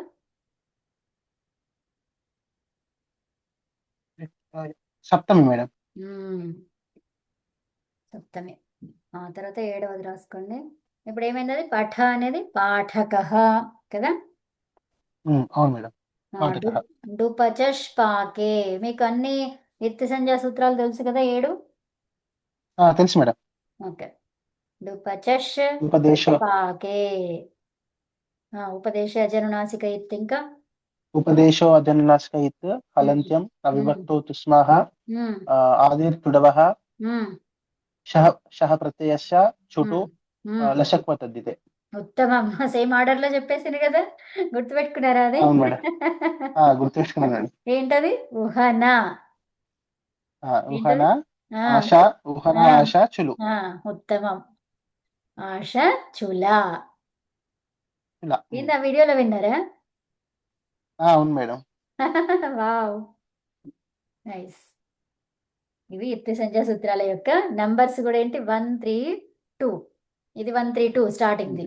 B: సప్తమి మేడం.
A: మ్మ్. సప్తమి. తర్వాత ఏడవది రాసుకోండి. ఇప్పుడు ఏమైంది, అది పఠ అనేది పాఠకః కదా.
B: అవును మేడం.
A: డు
B: పాఠక.
A: డుపచష్పాకే. మీకు అన్ని ఎత్తి సంజ్ఞా సూత్రాలు తెలుసు కదా, 7.
B: తెలుసు మేడం.
A: ఓకే. డుపచష్
B: ఉపదేశ.
A: పాకే. ఉపదేశ జనునాసిక ఇత్, ఇంకా
B: ఉపదేశో అజనునాసిక ఇత్
A: మ్మ్.
B: హలంత్యం
A: మ్మ్.
B: అవిభక్తౌ తుస్మాహ.
A: మ్మ్.
B: ఆదిర్తుడవః.
A: మ్మ్.
B: శః శః ప్రత్యయస్య చుటు
A: మ్మ్. మ్మ్.
B: లశక్వ తద్దితే.
A: ఉత్తమం. సేమ్ ఆర్డర్ లో చెప్పేసింది కదా, గుర్తుపెట్టుకున్నారా అది?
B: అవును మేడం. గుర్తుపెట్టుకున్నాను మేడం.
A: ఏంటది, ఉహనా.
B: ఉహన
A: ఏంటది? ఆ,
B: ఆశ. ఉహన
A: ఆ,
B: ఆశ చులు.
A: ఉత్తమం. ఆశ చుల.
B: ఇలా.
A: ఏంది, ఆ వీడియోలో విన్నారా?
B: అవును మేడం.
A: Wow, nice. ఇవి యుక్తి సంఖ్యా సూత్రాల యొక్క నంబర్స్ కూడా ఏంటి, 1 3 2. ఇది 1 3 2 స్టార్టింగ్ది.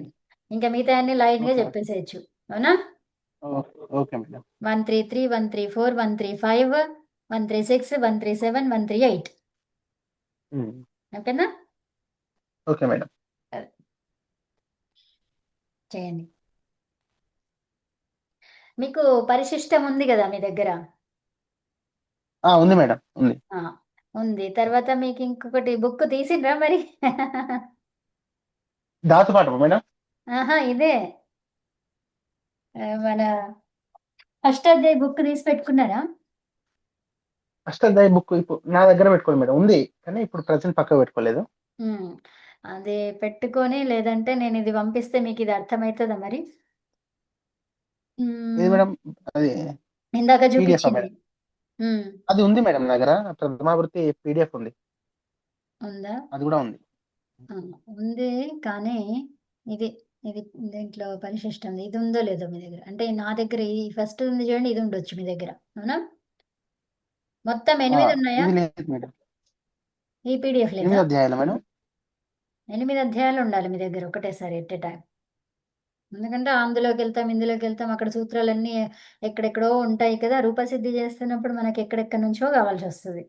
A: ఇంకా మిగతా అన్ని లైన్ గా
B: ఓకే మేడం.
A: చెప్పేసేయచ్చు. అవునా?
B: Okay madam.
A: 1 3 3, 1 3 4, 1 3 5, 1 3 6, 1 3 7, 1 3 8. ఓకేనా?
B: Okay madam.
A: చేయండి. మీకు పరిశిష్టం ఉంది కదా మీ దగ్గర.
B: ఉంది మేడం, ఉంది.
A: ఆ, ఉంది. తర్వాత మీకు ఇంకొకటి బుక్ తీసిండ్రా మరి?
B: దాంతో పాటు మేడం.
A: ఆహా, ఇదే మన అష్టాధ్యాయ బుక్ తీసి పెట్టుకున్నారా?
B: అష్టాధ్యాయ బుక్ ఇప్పుడు నా దగ్గర పెట్టుకోలేదు మేడం, ఉంది కానీ ఇప్పుడు ప్రజెంట్ పక్కకు పెట్టుకోలేదు.
A: ఉమ్, అది పెట్టుకొని, లేదంటే నేను ఇది పంపిస్తే మీకు ఇది అర్థమవుతుందా మరి?
B: ఏది
A: ఉమ్,
B: మేడం? అది
A: ఇందాక
B: పీడిఎఫ్
A: చూపించింది.
B: మేడం?
A: ఉమ్,
B: అది ఉంది మేడం నా దగ్గర, ప్రథమావృత్తి పీడిఎఫ్ ఉంది.
A: ఉందా?
B: అది కూడా ఉంది.
A: ఆ, ఉంది. కానీ ఇది ఇది దీంట్లో పరిశిష్టం ఇది ఉందో లేదో మీ దగ్గర, అంటే నా దగ్గర ఈ ఫస్ట్ ఉంది చూడండి, ఇది ఉండొచ్చు మీ దగ్గర. అవునా? మొత్తం
B: ఆ,
A: 8 ఉన్నాయా?
B: ఇది లేదు మేడం.
A: ఈ పీడిఎఫ్ లేదా?
B: 8 అధ్యాయాలు మేడం.
A: 8 అధ్యాయాలు ఉండాలి మీ దగ్గర ఒకటేసారి ఎట్ ఏ టైం. ఎందుకంటే అందులోకి వెళ్తాం, ఇందులోకి వెళ్తాం, అక్కడ సూత్రాలన్నీ ఎక్కడెక్కడో ఉంటాయి కదా. రూపసిద్ధి చేస్తున్నప్పుడు మనకి ఎక్కడెక్కడి నుంచో కావాల్సి వస్తుంది.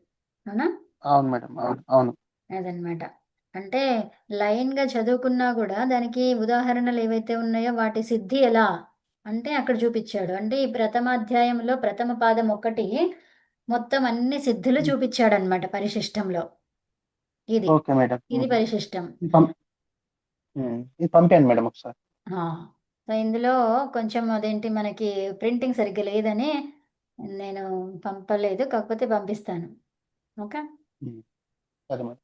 A: అవునా?
B: అవును మేడం, అవును అవును.
A: అదనమాట. అంటే లైన్గా చదువుకున్నా కూడా దానికి ఉదాహరణలు ఏవైతే ఉన్నాయో వాటి సిద్ధి ఎలా అంటే అక్కడ చూపించాడు. అంటే ఈ ప్రథమాధ్యాయంలో ప్రథమ పాదం ఒకటి మొత్తం అన్ని సిద్ధులు
B: ఉమ్,
A: చూపించాడనమాట పరిశిష్టంలో. ఇది
B: ఓకే మేడం.
A: ఇది పరిశిష్టం.
B: ఇది ఇది పంపాను మేడం ఒకసారి.
A: ఆ, సో ఇందులో కొంచెం అదేంటి మనకి ప్రింటింగ్ సరిగ్గా లేదని నేను పంపలేదు, కాకపోతే పంపిస్తాను. ఓకే.
B: ఉమ్, సరే మేడం.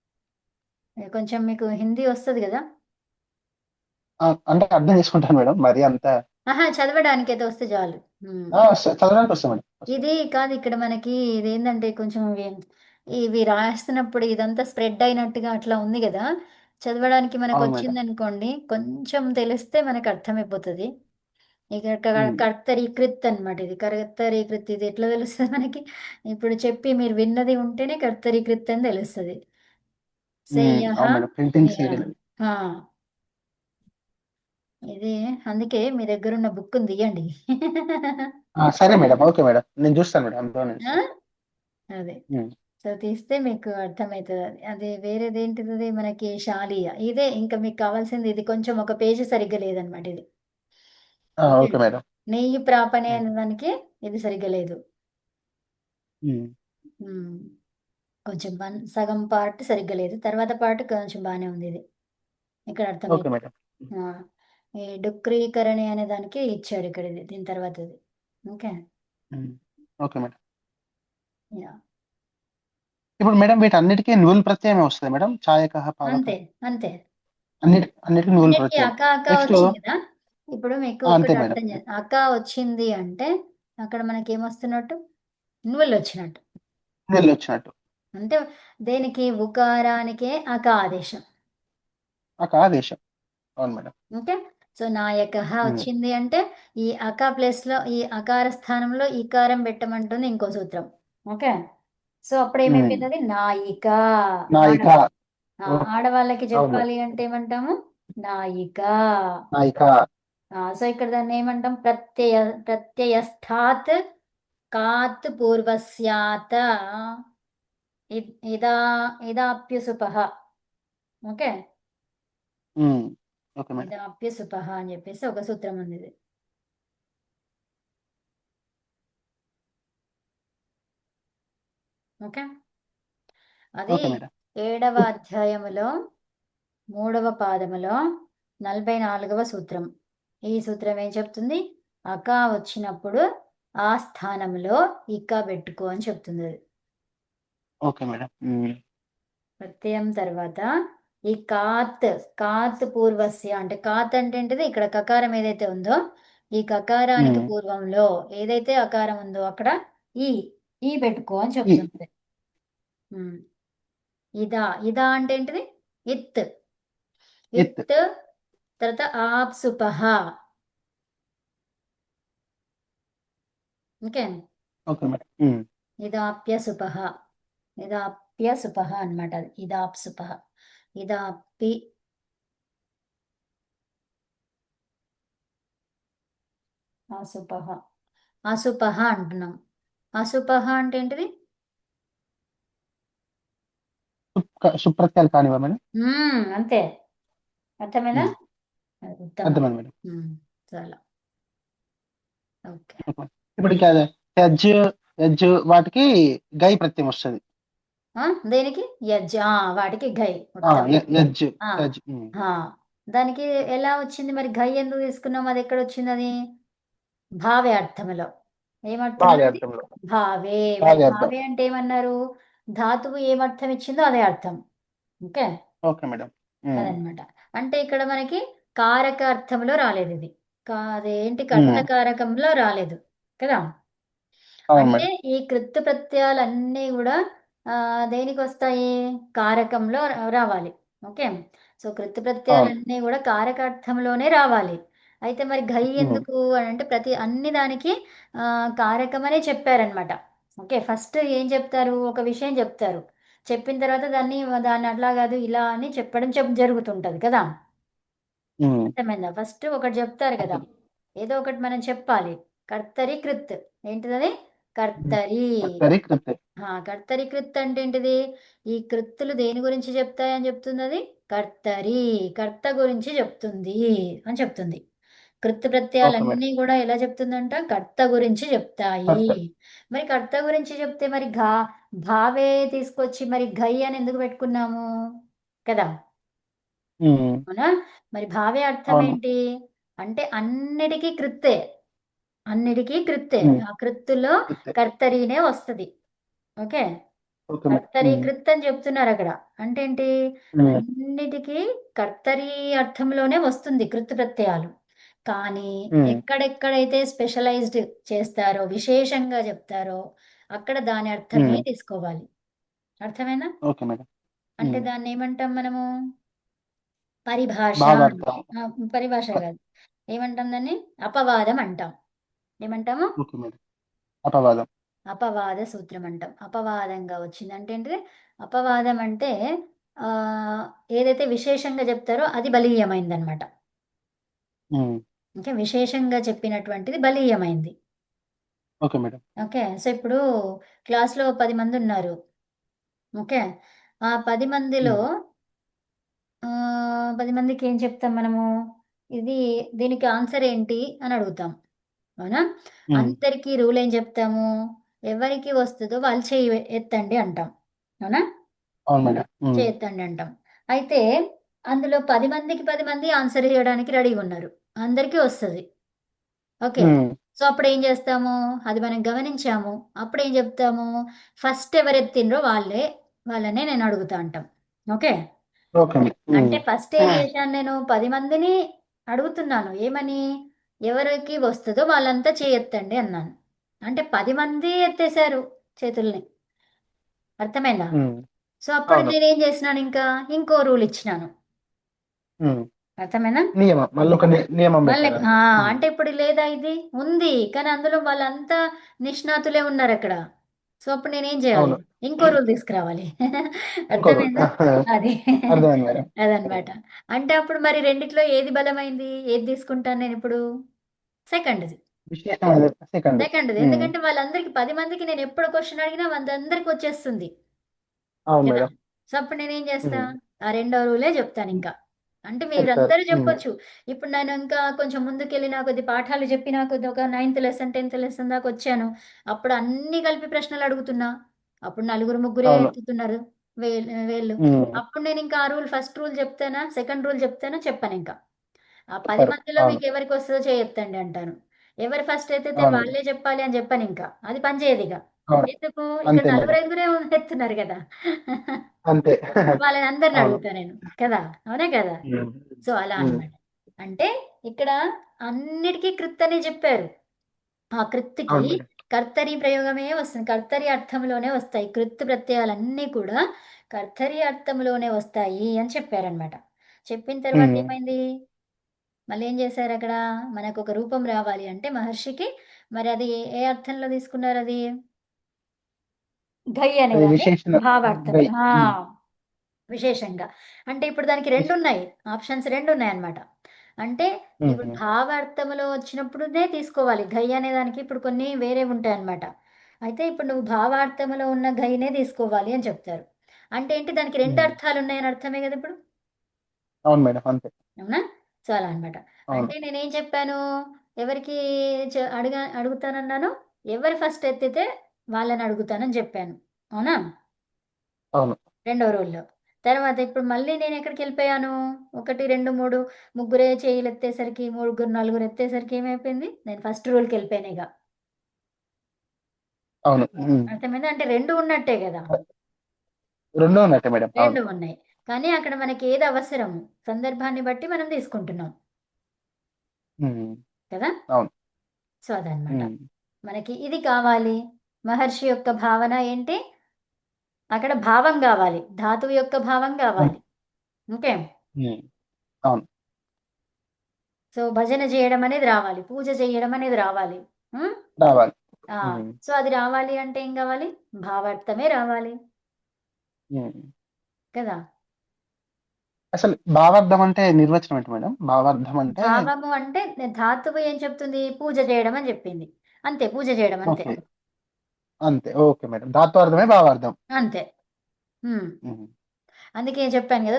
A: కొంచెం మీకు హిందీ వస్తుంది కదా?
B: అంటే అర్థం చేసుకుంటాను మేడం, మరి అంత.
A: ఆహా, చదవడానికి అయితే వస్తే చాలు. ఉమ్.
B: చదవడానికి వస్తాం మేడం, వస్తాం.
A: ఇది కాదు ఇక్కడ మనకి ఇదేంటంటే కొంచెం ఇవి రాస్తున్నప్పుడు ఇదంతా స్ప్రెడ్ అయినట్టుగా అట్లా ఉంది కదా. చదవడానికి మనకు
B: అవును మేడం.
A: వచ్చింది అనుకోండి, కొంచెం తెలిస్తే మనకు అర్థమైపోతుంది. ఇక
B: ఉమ్,
A: కర్తరీకృత్ అనమాట. ఇది కర్తరీకృత్ ఇది ఎట్లా తెలుస్తుంది మనకి? ఇప్పుడు చెప్పి మీరు విన్నది ఉంటేనే కర్తరీకృత్ అని తెలుస్తుంది. సేయహ.
B: అవును మేడం, ప్రింటింగ్
A: యా.
B: సరిగ్గా లేదు.
A: ఆ, ఇది అందుకే మీ దగ్గర ఉన్న బుక్ తీయండి.
B: సరే మేడం, ఓకే మేడం, నేను చూస్తాను మేడం, అందులోనే
A: ఆ?
B: చూస్తాను.
A: అదే.
B: ఉమ్,
A: సో తీస్తే మీకు అర్థమవుతుంది. అది అదే వేరేది ఏంటిది అది మనకి షాలియా. ఇదే ఇంకా మీకు కావాల్సింది ఇది. కొంచెం ఒక పేజీ సరిగ్గా లేదనమాట ఇది. ఓకే.
B: Okay madam.
A: నెయ్యి ప్రాపనే
B: ఉమ్,
A: అనే దానికి ఇది సరిగ్గా లేదు.
B: ఉమ్,
A: ఉమ్. కొంచెం సగం పార్ట్ సరిగ్గా లేదు, తర్వాత పార్ట్ కొంచెం బాగానే ఉంది ఇది. ఇక్కడ
B: ఓకే
A: అర్థమైంది.
B: మేడం.
A: ఆ, ఈ డుక్రీకరణి అనే దానికి ఇచ్చాడు ఇక్కడ ఇది, దీని తర్వాత ఇది. ఓకే.
B: ఉమ్, ఓకే మేడం.
A: యా.
B: ఇప్పుడు మేడం వీటన్నిటికీ నువ్వుల ప్రత్యయమే వస్తుంది మేడం, ఛాయకహ పావక.
A: అంతే, అంతే.
B: అన్నిటికీ నువ్వుల
A: అన్నిటికీ
B: ప్రత్యయం.
A: అక అక
B: నెక్స్ట్
A: వచ్చింది కదా. ఇప్పుడు మీకు
B: అంతే
A: ఒకటి
B: మేడం.
A: అర్థం అక వచ్చింది అంటే అక్కడ మనకి ఏమొస్తున్నట్టు? నువ్వులు వచ్చినట్టు.
B: నువ్వులు వచ్చినట్టు.
A: అంటే దేనికి? ఉకారానికే అక ఆదేశం.
B: ఆదేశం. అవును మేడం.
A: ఓకే. సో నాయకః
B: ఉమ్,
A: వచ్చింది అంటే ఈ అక ప్లేస్ లో ఈ అకార స్థానంలో ఈకారం పెట్టమంటుంది ఇంకో సూత్రం. ఓకే. సో అప్పుడు
B: ఉమ్,
A: ఏమైపోయింది? అది నాయిక.
B: నాయిక.
A: ఆడవాళ్ళు.
B: ఓకే.
A: ఆడవాళ్ళకి
B: అవును మేడం.
A: చెప్పాలి అంటే ఏమంటాము? నాయిక.
B: నాయిక.
A: సో ఇక్కడ దాన్ని ఏమంటాం? ప్రత్యయస్థాత్ కాత్ పూర్వస్యాత్ ఇదా ఇదాప్యసుపహ. ఓకే.
B: ఉమ్, ఓకే మేడం.
A: ఇదాప్యసుపహ అని చెప్పేసి ఒక సూత్రం ఉంది ఇది. ఓకే. అది
B: ఓకే మేడం.
A: 7వ అధ్యాయములో 3వ పాదములో 44వ సూత్రం. ఈ సూత్రం ఏం చెప్తుంది? అక వచ్చినప్పుడు ఆ స్థానంలో ఇక్క పెట్టుకో అని చెప్తుంది అది.
B: Okay madam.
A: ప్రత్యయం తర్వాత ఈ కాత్. కాత్ పూర్వస్య అంటే కాత్ అంటే ఏంటిది? ఇక్కడ కకారం ఏదైతే ఉందో ఈ కకారానికి
B: ఉమ్,
A: పూర్వంలో ఏదైతే అకారం ఉందో అక్కడ ఈ ఈ పెట్టుకో అని
B: ఈ
A: చెప్తుంది. ఉమ్. ఇదా. ఇదా అంటే ఏంటిది? ఇత్.
B: ఇత్.
A: ఇత్. తర్వాత ఆప్సుపహ. ఓకే.
B: Okay madam.
A: ఇదాప్యసుపహ. ఇదాప్యసుపహ అనమాట అది. ఇదాప్సుపహ. ఇదాపి అసుపహ. అసుపహ అంటున్నాం. అసుపహ అంటే ఏంటిది?
B: సుప్రత్యయాలు కానివా మేడం?
A: అంతే. అర్థమైనా?
B: ఉమ్,
A: ఉత్తమం.
B: అర్థమైంది మేడం.
A: ఉమ్, చాలా. ఓకే.
B: ఓకే. ఇప్పుడు ఇంకా త్యజ్ యజ్ వాటికి గై ప్రత్యయం వస్తుంది.
A: ఆ, దేనికి యజ్, వాటికి ఘై ఉత్తమ.
B: యజ్.
A: ఆ,
B: యజ్.
A: ఆ, దానికి ఎలా వచ్చింది మరి ఘై ఎందుకు తీసుకున్నాం, అది ఎక్కడ వచ్చింది అది? భావే అర్థములో. ఏమర్థంలో అది?
B: భావ్యార్థంలో.
A: భావే. మరి
B: భావ్యార్థం.
A: భావే అంటే ఏమన్నారు? ధాతువు ఏమర్థం ఇచ్చిందో అదే అర్థం. ఓకే.
B: Okay madam. ఉమ్.
A: అదనమాట. అంటే ఇక్కడ మనకి కారక అర్థంలో రాలేదు ఇది. అదేంటి,
B: ఉమ్.
A: కర్తకారకంలో రాలేదు కదా.
B: అవును
A: అంటే
B: మేడం.
A: ఈ కృత్తు ప్రత్యయాలన్నీ కూడా దేనికి వస్తాయి? కారకంలో రావాలి. ఓకే. సో కృత్తు
B: అవును.
A: ప్రత్యయాలన్నీ కూడా కారకార్థంలోనే రావాలి. అయితే మరి ఘై
B: ఉమ్.
A: ఎందుకు అని అంటే ప్రతి అన్ని దానికి ఆ, కారకమనే చెప్పారనమాట. ఓకే. ఫస్ట్ ఏం చెప్తారు, ఒక విషయం చెప్తారు, చెప్పిన తర్వాత దాన్ని అట్లా కాదు ఇలా అని చెప్పడం జరుగుతుంటది కదా.
B: ఉమ్.
A: అర్థమైందా? ఫస్ట్ ఒకటి చెప్తారు కదా,
B: అర్థం.
A: ఏదో ఒకటి మనం చెప్పాలి. కర్తరి కృత్. ఏంటిది? కర్తరి.
B: కర్తరి కృత్.
A: కర్తరి కృత్ అంటే ఏంటిది? ఈ కృత్తులు దేని గురించి చెప్తాయని చెప్తుంది అది? కర్తరి, కర్త గురించి చెప్తుంది అని చెప్తుంది. కృత్
B: ఓకే మేడం.
A: ప్రత్యయాలన్నీ కూడా ఎలా చెప్తుందంట? కర్త గురించి చెప్తాయి.
B: కర్త.
A: మరి కర్త గురించి చెప్తే మరి భావే తీసుకొచ్చి మరి ఘై అని ఎందుకు పెట్టుకున్నాము కదా.
B: ఉమ్.
A: అవునా? మరి భావే అర్థం
B: అవును.
A: ఏంటి? అంటే అన్నిటికీ కృత్తే. అన్నిటికీ కృత్తే.
B: ఉమ్.
A: ఆ కృత్తులో
B: కృత్.
A: కర్తరీనే వస్తది. ఓకే.
B: Okay madam.
A: కర్తరీ
B: ఉమ్.
A: కృత్ అని చెప్తున్నారు అక్కడ. అంటే ఏంటి?
B: ఉమ్.
A: అన్నిటికీ కర్తరీ అర్థంలోనే వస్తుంది కృత్ ప్రత్యయాలు. కానీ
B: ఉమ్.
A: ఎక్కడెక్కడైతే స్పెషలైజ్డ్ చేస్తారో, విశేషంగా చెప్తారో, అక్కడ దాని అర్థమే
B: ఉమ్.
A: తీసుకోవాలి. అర్థమేనా?
B: Okay madam.
A: అంటే
B: ఉమ్.
A: దాన్ని ఏమంటాం మనము? పరిభాష.
B: భావార్థం.
A: ఆ, పరిభాష కాదు. ఏమంటాం దాన్ని? అపవాదం అంటాం. ఏమంటాము?
B: Okay madam. అపవాదం.
A: అపవాద సూత్రం అంటాం. అపవాదంగా వచ్చింది అంటే ఏంటిది? అపవాదం అంటే ఆ, ఏదైతే విశేషంగా చెప్తారో అది బలీయమైందనమాట.
B: ఉమ్.
A: ఓకే. విశేషంగా చెప్పినటువంటిది బలీయమైంది.
B: Okay madam.
A: ఓకే. సో ఇప్పుడు క్లాస్లో 10 మంది ఉన్నారు. ఓకే. ఆ 10 మందిలో
B: ఉమ్.
A: 10 మందికి ఏం చెప్తాం మనము? ఇది, దీనికి ఆన్సర్ ఏంటి అని అడుగుతాం. అవునా?
B: ఉమ్.
A: అందరికీ రూల్ ఏం చెప్తాము? ఎవరికి వస్తుందో వాళ్ళు చెయ్యి ఎత్తండి అంటాం. అవునా?
B: అవును మేడం. ఉమ్.
A: చెయ్యి ఎత్తండి అంటాం. అయితే అందులో 10 మందికి 10 మంది ఆన్సర్ చేయడానికి రెడీగా ఉన్నారు. అందరికీ వస్తుంది. ఓకే.
B: ఉమ్.
A: సో అప్పుడు ఏం చేస్తాము? అది మనం గమనించాము. అప్పుడు ఏం చెప్తాము? ఫస్ట్ ఎవరు ఎత్తిండ్రో వాళ్ళనే నేను అడుగుతా అంటాం. ఓకే.
B: Okay madam.
A: అంటే
B: ఉమ్.
A: ఫస్ట్ ఏం చేశాను, నేను 10 మందిని అడుగుతున్నాను ఏమని? ఎవరికి వస్తుందో వాళ్ళంతా చేయెత్తండి అన్నాను. అంటే 10 మంది ఎత్తేసారు చేతుల్ని. అర్థమైందా?
B: ఉమ్.
A: సో అప్పుడు
B: అవును.
A: నేనేం చేసినాను, ఇంకా ఇంకో రూల్ ఇచ్చినాను.
B: ఉమ్.
A: అర్థమైందా?
B: నియమం, మళ్ళీ ఒక నియమం
A: మళ్ళీ
B: పెట్టారు అంతే. ఉమ్.
A: అంటే ఇప్పుడు లేదా, ఇది ఉంది కానీ అందులో వాళ్ళంతా నిష్ణాతులే ఉన్నారు అక్కడ. సో అప్పుడు నేనేం చేయాలి?
B: అవును.
A: ఇంకో రూల్ తీసుకురావాలి.
B: ఇంకొక
A: అర్థమైందా? అది
B: అర్థమైంది మేడం.
A: అదనమాట. అంటే అప్పుడు మరి రెండిట్లో ఏది బలమైంది, ఏది తీసుకుంటాను నేను ఇప్పుడు? సెకండ్ది.
B: విశేషమైన సెకండ్.
A: సెకండ్ది,
B: ఉమ్.
A: ఎందుకంటే వాళ్ళందరికీ 10 మందికి నేను ఎప్పుడు క్వశ్చన్ అడిగినా వాళ్ళందరికీ వచ్చేస్తుంది
B: అవును
A: కదా.
B: మేడం.
A: సో అప్పుడు నేనేం చేస్తా?
B: ఉమ్.
A: ఆ రెండో రూలే చెప్తాను ఇంకా. అంటే
B: చెప్తారు.
A: మీరందరూ
B: ఉమ్.
A: చెప్పొచ్చు. ఇప్పుడు నేను ఇంకా కొంచెం ముందుకెళ్ళి కొద్ది పాఠాలు చెప్పినా కొద్ది ఒక 9th లెసన్ 10th లెసన్ దాకా వచ్చాను. అప్పుడు అన్ని కలిపి ప్రశ్నలు అడుగుతున్నా. అప్పుడు నలుగురు ముగ్గురే
B: అవును.
A: ఎత్తుతున్నారు వేళ్ళు.
B: ఉమ్.
A: అప్పుడు నేను ఇంకా ఆ రూల్, ఫస్ట్ రూల్ చెప్తానా సెకండ్ రూల్ చెప్తానా చెప్పాను ఇంకా. ఆ పది
B: చెప్పారు.
A: మందిలో
B: అవును.
A: మీకు ఎవరికి వస్తుందో చేయొత్తండి అంటాను. ఎవరు ఫస్ట్ ఎత్తితే
B: అవును మేడం.
A: వాళ్ళే చెప్పాలి అని చెప్పాను ఇంకా. అది పనిచేయదు ఇక.
B: అవును.
A: ఎందుకు? ఇక్కడ
B: అంతే
A: నలుగురు
B: మేడం.
A: ఐదుగురే ఎత్తున్నారు కదా.
B: అంతే.
A: వాళ్ళని అందరిని
B: అవును.
A: అడుగుతా నేను కదా. అవునా కదా.
B: ఉమ్.
A: సో అలా
B: ఉమ్.
A: అన్నమాట. అంటే ఇక్కడ అన్నిటికీ కృత్ అనే చెప్పారు. ఆ కృత్తుకి
B: అవును మేడం.
A: కర్తరి ప్రయోగమే వస్తుంది. కర్తరి అర్థంలోనే వస్తాయి. కృత్ ప్రత్యయాలన్నీ కూడా కర్తరి అర్థంలోనే వస్తాయి అని చెప్పారనమాట. చెప్పిన తర్వాత
B: ఉమ్.
A: ఏమైంది? మళ్ళీ ఏం చేశారు అక్కడ? మనకు ఒక రూపం రావాలి అంటే మహర్షికి, మరి అది ఏ అర్థంలో తీసుకున్నారు అది? ఘై
B: అది
A: అనేదాన్ని
B: విశేషణ.
A: భావార్థం.
B: గై. ఉమ్.
A: విశేషంగా. అంటే ఇప్పుడు దానికి
B: విశ్-
A: 2 ఉన్నాయి. ఆప్షన్స్ 2 ఉన్నాయన్నమాట. అంటే ఇప్పుడు
B: ఉమ్.
A: భావార్థములో వచ్చినప్పుడునే తీసుకోవాలి. ఘై అనే దానికి ఇప్పుడు కొన్ని వేరే ఉంటాయన్నమాట. అయితే ఇప్పుడు నువ్వు భావార్థములో ఉన్న ఘైనే తీసుకోవాలి అని చెప్తారు. అంటే ఏంటి, దానికి 2
B: ఉమ్.
A: అర్థాలు ఉన్నాయని అర్థమే కదా ఇప్పుడు.
B: అవును మేడం. అంతే.
A: అవునా? సో అలా అనమాట.
B: అవును.
A: అంటే నేనేం చెప్పాను? ఎవరికి అడుగుతానన్నాను? ఎవరు ఫస్ట్ ఎత్తితే వాళ్ళని అడుగుతానని చెప్పాను. అవునా?
B: అవును.
A: రెండో రూల్‌లో. తర్వాత ఇప్పుడు మళ్ళీ నేను ఎక్కడికి వెళ్ళిపోయాను? 1, 2, 3 ముగ్గురే చెయ్యిలెత్తేసరికి, ముగ్గురు, నలుగురు ఎత్తేసరికి ఏమైపోయింది? నేను ఫస్ట్ రూల్‌కి వెళ్ళిపోయాను ఇక.
B: అవును.
A: అర్థమైందా? అంటే 2 ఉన్నట్టే గదా!
B: రెండు ఉన్నట్టే మేడం.
A: 2
B: అవును.
A: ఉన్నాయి. కానీ అక్కడ మనకి ఏది అవసరము? సందర్భాన్ని బట్టి మనం తీసుకుంటున్నాం.
B: ఉమ్,
A: కదా!
B: అవును.
A: సో, అదనమాట.
B: ఉమ్,
A: మనకి ఇది కావాలి. మహర్షి యొక్క భావన ఏంటి? అక్కడ భావం గావాలి. ధాతువు యొక్క భావం
B: ఉమ్,
A: గావాలి. ఓకే.
B: ఉమ్, అవును.
A: సో, భజన జేయడం అనేది రావాలి. పూజ జేయడం అనేది రావాలి. హ్మ్.
B: రావాలి.
A: ఆ!
B: ఉమ్,
A: సో, అది రావాలి అంటే ఏం గావాలి? భావార్థమే రావాలి.
B: ఉమ్.
A: కదా!
B: అసలు భావార్థం అంటే నిర్వచనం ఏంటి మేడం? భావార్థం అంటే
A: భావము అంటే ధాతువు ఏం చెప్తుంది? పూజ జేయడం అని జెప్పింది. అంతే. పూజ జేయడం అంతే.
B: ఓకే. అంతే. Okay madam. ధాత్వార్థమే భావార్థం.
A: అంతే. హ్మ్.
B: ఉమ్,
A: అందుకే చెప్పాను గదా!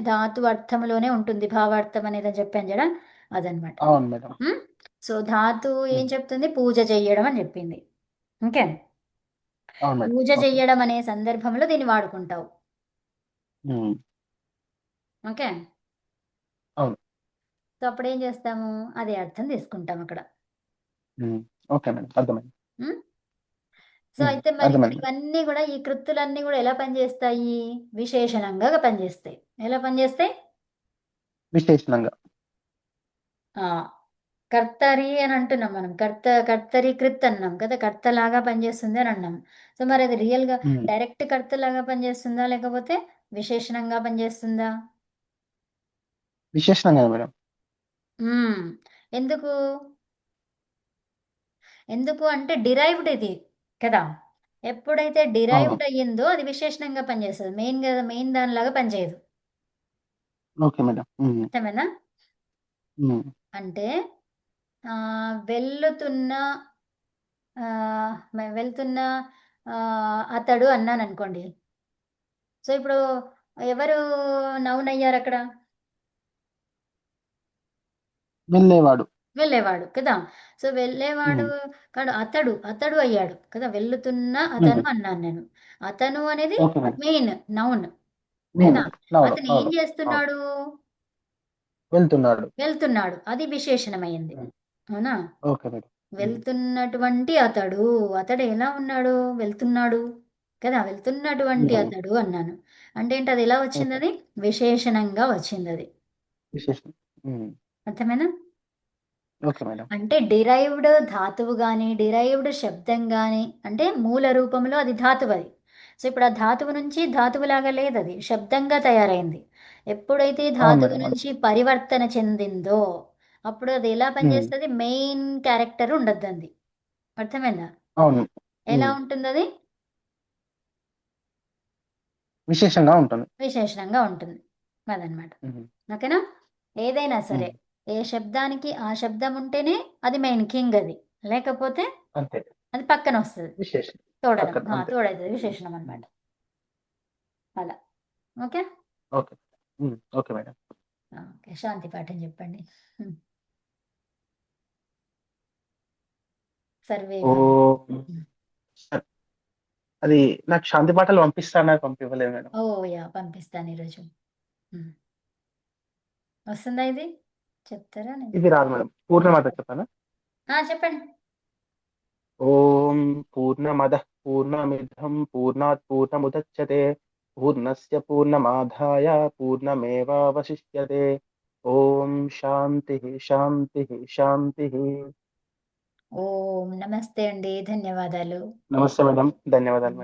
A: ధాతు అర్థములోనే ఉంటుంది భావార్థం అనేదని చెప్పాను జూడా అదనమాట.
B: అవును మేడం.
A: హ్మ్. సో, ధాతువు ఏం
B: ఉమ్,
A: చెప్తుంది? పూజ చెయ్యడం అని జెప్పింది. ఓకే.
B: అవును మేడం.
A: పూజ
B: ఓకే.
A: చెయ్యడం అనే సందర్భంలో దీన్ని వాడుకుంటావు.
B: ఉమ్,
A: ఓకే.
B: అవును.
A: సో, అప్పుడేం జేస్తాము? అదే అర్థం తీసుకుంటాం అక్కడ.
B: ఉమ్, ఓకే మేడం. అర్థమైంది.
A: హ్మ్. సో,
B: ఉమ్,
A: అయితే మరి ఇప్పుడు
B: అర్థమైంది మేడం.
A: ఇవన్నీ గూడా ఈ కృత్తులన్నీ గూడా ఎలా పనిజేస్తాయి? విశేషణంగా పనిజేస్తాయి. ఎలా పనిజేస్తాయి?
B: విశేషణంగా.
A: ఆ! కర్తరి అని అంటున్నాం మనం. కర్తరి కృత్ అన్నాం కదా! కర్తలాగా పనిచేస్తుంది అని అన్నాం. సో, మరది రియల్‌గా
B: ఉమ్,
A: డైరెక్ట్ కర్తలాగా పనిచేస్తుందా? లేకపోతే విశేషణంగా పనిచేస్తుందా?
B: విశేషణంగా మేడం.
A: హ్మ్. ఎందుకు? ఎందుకు అంటే డిరైవ్డ్ ఇది కదా! ఎప్పుడైతే
B: అవును.
A: డిరైవ్డ్ అయ్యిందో అది విశేషణంగా పనిచేస్తది. మెయిన్ దానిలాగా పనిచేయదు.
B: Okay madam.
A: అర్థమైందా?
B: ఉమ్,
A: అంటే వెళ్తున్న వెళ్తున్న అతడు అన్నాననుకోండి. సో, ఇప్పుడు ఎవరు నౌన్ అయ్యారక్కడ?
B: వెళ్ళేవాడు.
A: వెళ్ళేవాడు కదా! సో, వెళ్ళేవాడు
B: ఉమ్,
A: అతడు అయ్యాడు కదా! వెళ్తున్న
B: ఉమ్,
A: అతను అన్నాను నేను. అతను అనేది
B: ఓకే మేడం.
A: మెయిన్ నౌన్
B: నేను.
A: కదా!
B: అవును.
A: అతను ఏం
B: అవును. అవును.
A: చేస్తున్నాడు?
B: వెళ్తున్నాడు.
A: వెళ్తున్నాడు. అది విశేషణమయింది.
B: హ్మ్.
A: అవునా?
B: Okay madam. హ్మ్.
A: వెళ్తున్నటువంటి అతడు. అతడు ఎలా ఉన్నాడు? వెళ్తున్నాడు. కదా! వెళ్తున్నటువంటి
B: హ్మ్.
A: అతడు అన్నాను. అంటే ఏంటి అది ఎలా
B: ఓకే.
A: వచ్చిందది? విశేషణంగా వచ్చిందది.
B: విశేషం. హ్మ్.
A: అర్థమైందా?
B: Okay madam.
A: అంటే డిరైవ్డ్ ధాతువు గాని, డిరైవ్డ్ శబ్దం గాని అంటే మూల రూపంలో అది ధాతువది. సో, ఇప్పుడు ఆ ధాతువు నుంచి ధాతువులాగా లేదది. శబ్దంగా తయారైంది. ఎప్పుడైతే
B: అవును
A: ధాతువు
B: మేడం.
A: నుంచి పరివర్తన చెందిందో, అప్పుడు అది ఎలా
B: హ్మ్.
A: పనిచేస్తది? మెయిన్ క్యారెక్టర్ ఉండొద్దంది. అర్థమైందా?
B: అవును.
A: ఎలా
B: హ్మ్.
A: ఉంటుందది?
B: విశేషంగా ఉంటుంది.
A: విశేషణంగా ఉంటుంది. అదనమాట.
B: హ్మ్.
A: ఓకేనా? ఏదైనా సరే.
B: హ్మ్.
A: ఏ శబ్దానికి ఆ శబ్దం ఉంటేనే అది మెయిన్ కింగ్ అది. లేకపోతే
B: అంతే.
A: అది పక్కనొస్తది.
B: విశేషం.
A: తోడనం.
B: పక్కన అంతే.
A: తోడైతది.
B: హ్మ్.
A: విశేషణం అనమాట.
B: హ్మ్.
A: అలా. Okay.
B: Okay. Okay madam.
A: Okay. శాంతి పాఠం చెప్పండి. హ్మ్. సర్వే భవం.
B: ఓహ్!
A: హ్మ్.
B: అది నాకు శాంతి పాటలు పంపిస్తా అన్నారు. పంపివ్వలేదు మేడం.
A: ఓహ్! యాహ్! పంపిస్తాను ఈరోజు. హ్మ్. వస్తుందా ఇది? చెప్తారా? నేను
B: ఇది రాదు మేడం. పూర్ణమాద చెప్పనా?
A: చెప్పండి.
B: ఓం పూర్ణమదః పూర్ణమిదం పూర్ణాత్ పూర్ణముదచ్యతే పూర్ణస్య పూర్ణమాదాయ పూర్ణమేవావశిష్యతే. ఓం శాంతిః శాంతిః శాంతిః.
A: ఓం నమస్తే అండి. ధన్యవాదాలు.
B: నమస్తే మేడం. ధన్యవాదాలు మేడం.